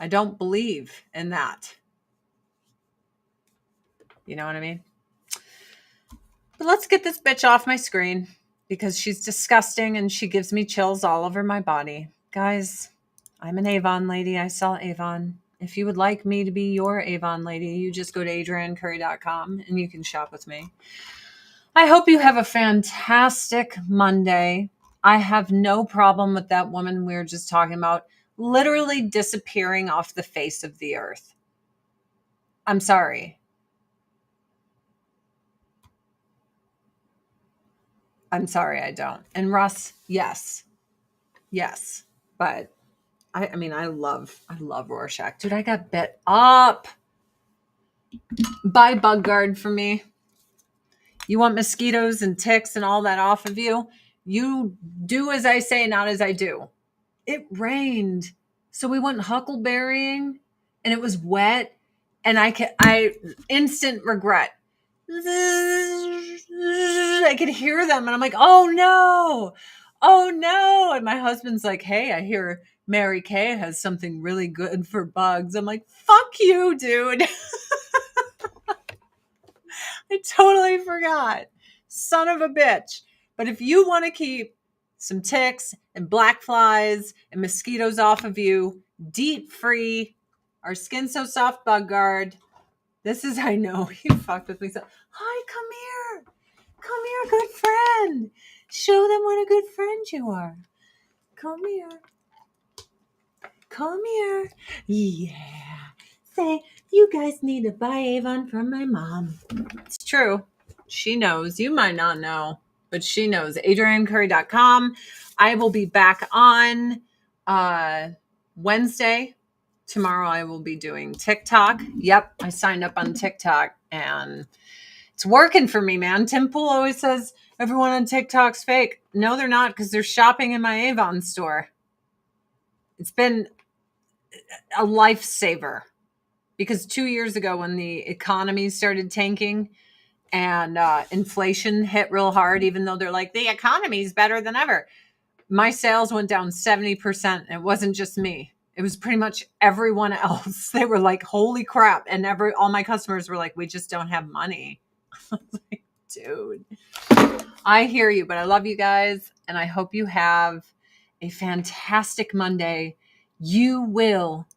don't believe in that. You know what I mean? But let's get this bitch off my screen because she's disgusting and she gives me chills all over my body. Guys, I'm an Avon lady. I sell Avon. If you would like me to be your Avon lady, you just go to adriancurry.com and you can shop with me. I hope you have a fantastic Monday. I have no problem with that woman we were just talking about literally disappearing off the face of the earth. I'm sorry. I'm sorry, I don't. And Russ, yes. Yes. But I mean, I love Rorschach. Dude, I got bit up. Buy Bug Guard for me. You want mosquitoes and ticks and all that off of you? You do as I say, not as I do. It rained. So we went huckleberrying and it was wet. And I instant regret. I could hear them and I'm like, oh no. Oh no. And my husband's like, hey, I hear Mary Kay has something really good for bugs. I'm like, fuck you, dude. I totally forgot. Son of a bitch. But if you want to keep some ticks and black flies and mosquitoes off of you, DEET free, our Skin So Soft Bug Guard. This is, I know, you fucked with me. So, hi, come here. Come here, good friend. Show them what a good friend you are. Come here. Come here. Yeah. Say, you guys need to buy Avon from my mom. It's true. She knows. You might not know, but she knows. AdrianCurry.com. I will be back on Wednesday. Tomorrow I will be doing TikTok. Yep, I signed up on TikTok and it's working for me, man. Tim Pool always says everyone on TikTok's fake. No, they're not, because they're shopping in my Avon store. It's been a lifesaver. Because 2 years ago when the economy started tanking and inflation hit real hard, even though they're like, the economy is better than ever, my sales went down 70%. It wasn't just me. It was pretty much everyone else. They were like, holy crap. And all my customers were like, we just don't have money. I was like, dude, I hear you, but I love you guys. And I hope you have a fantastic Monday. You will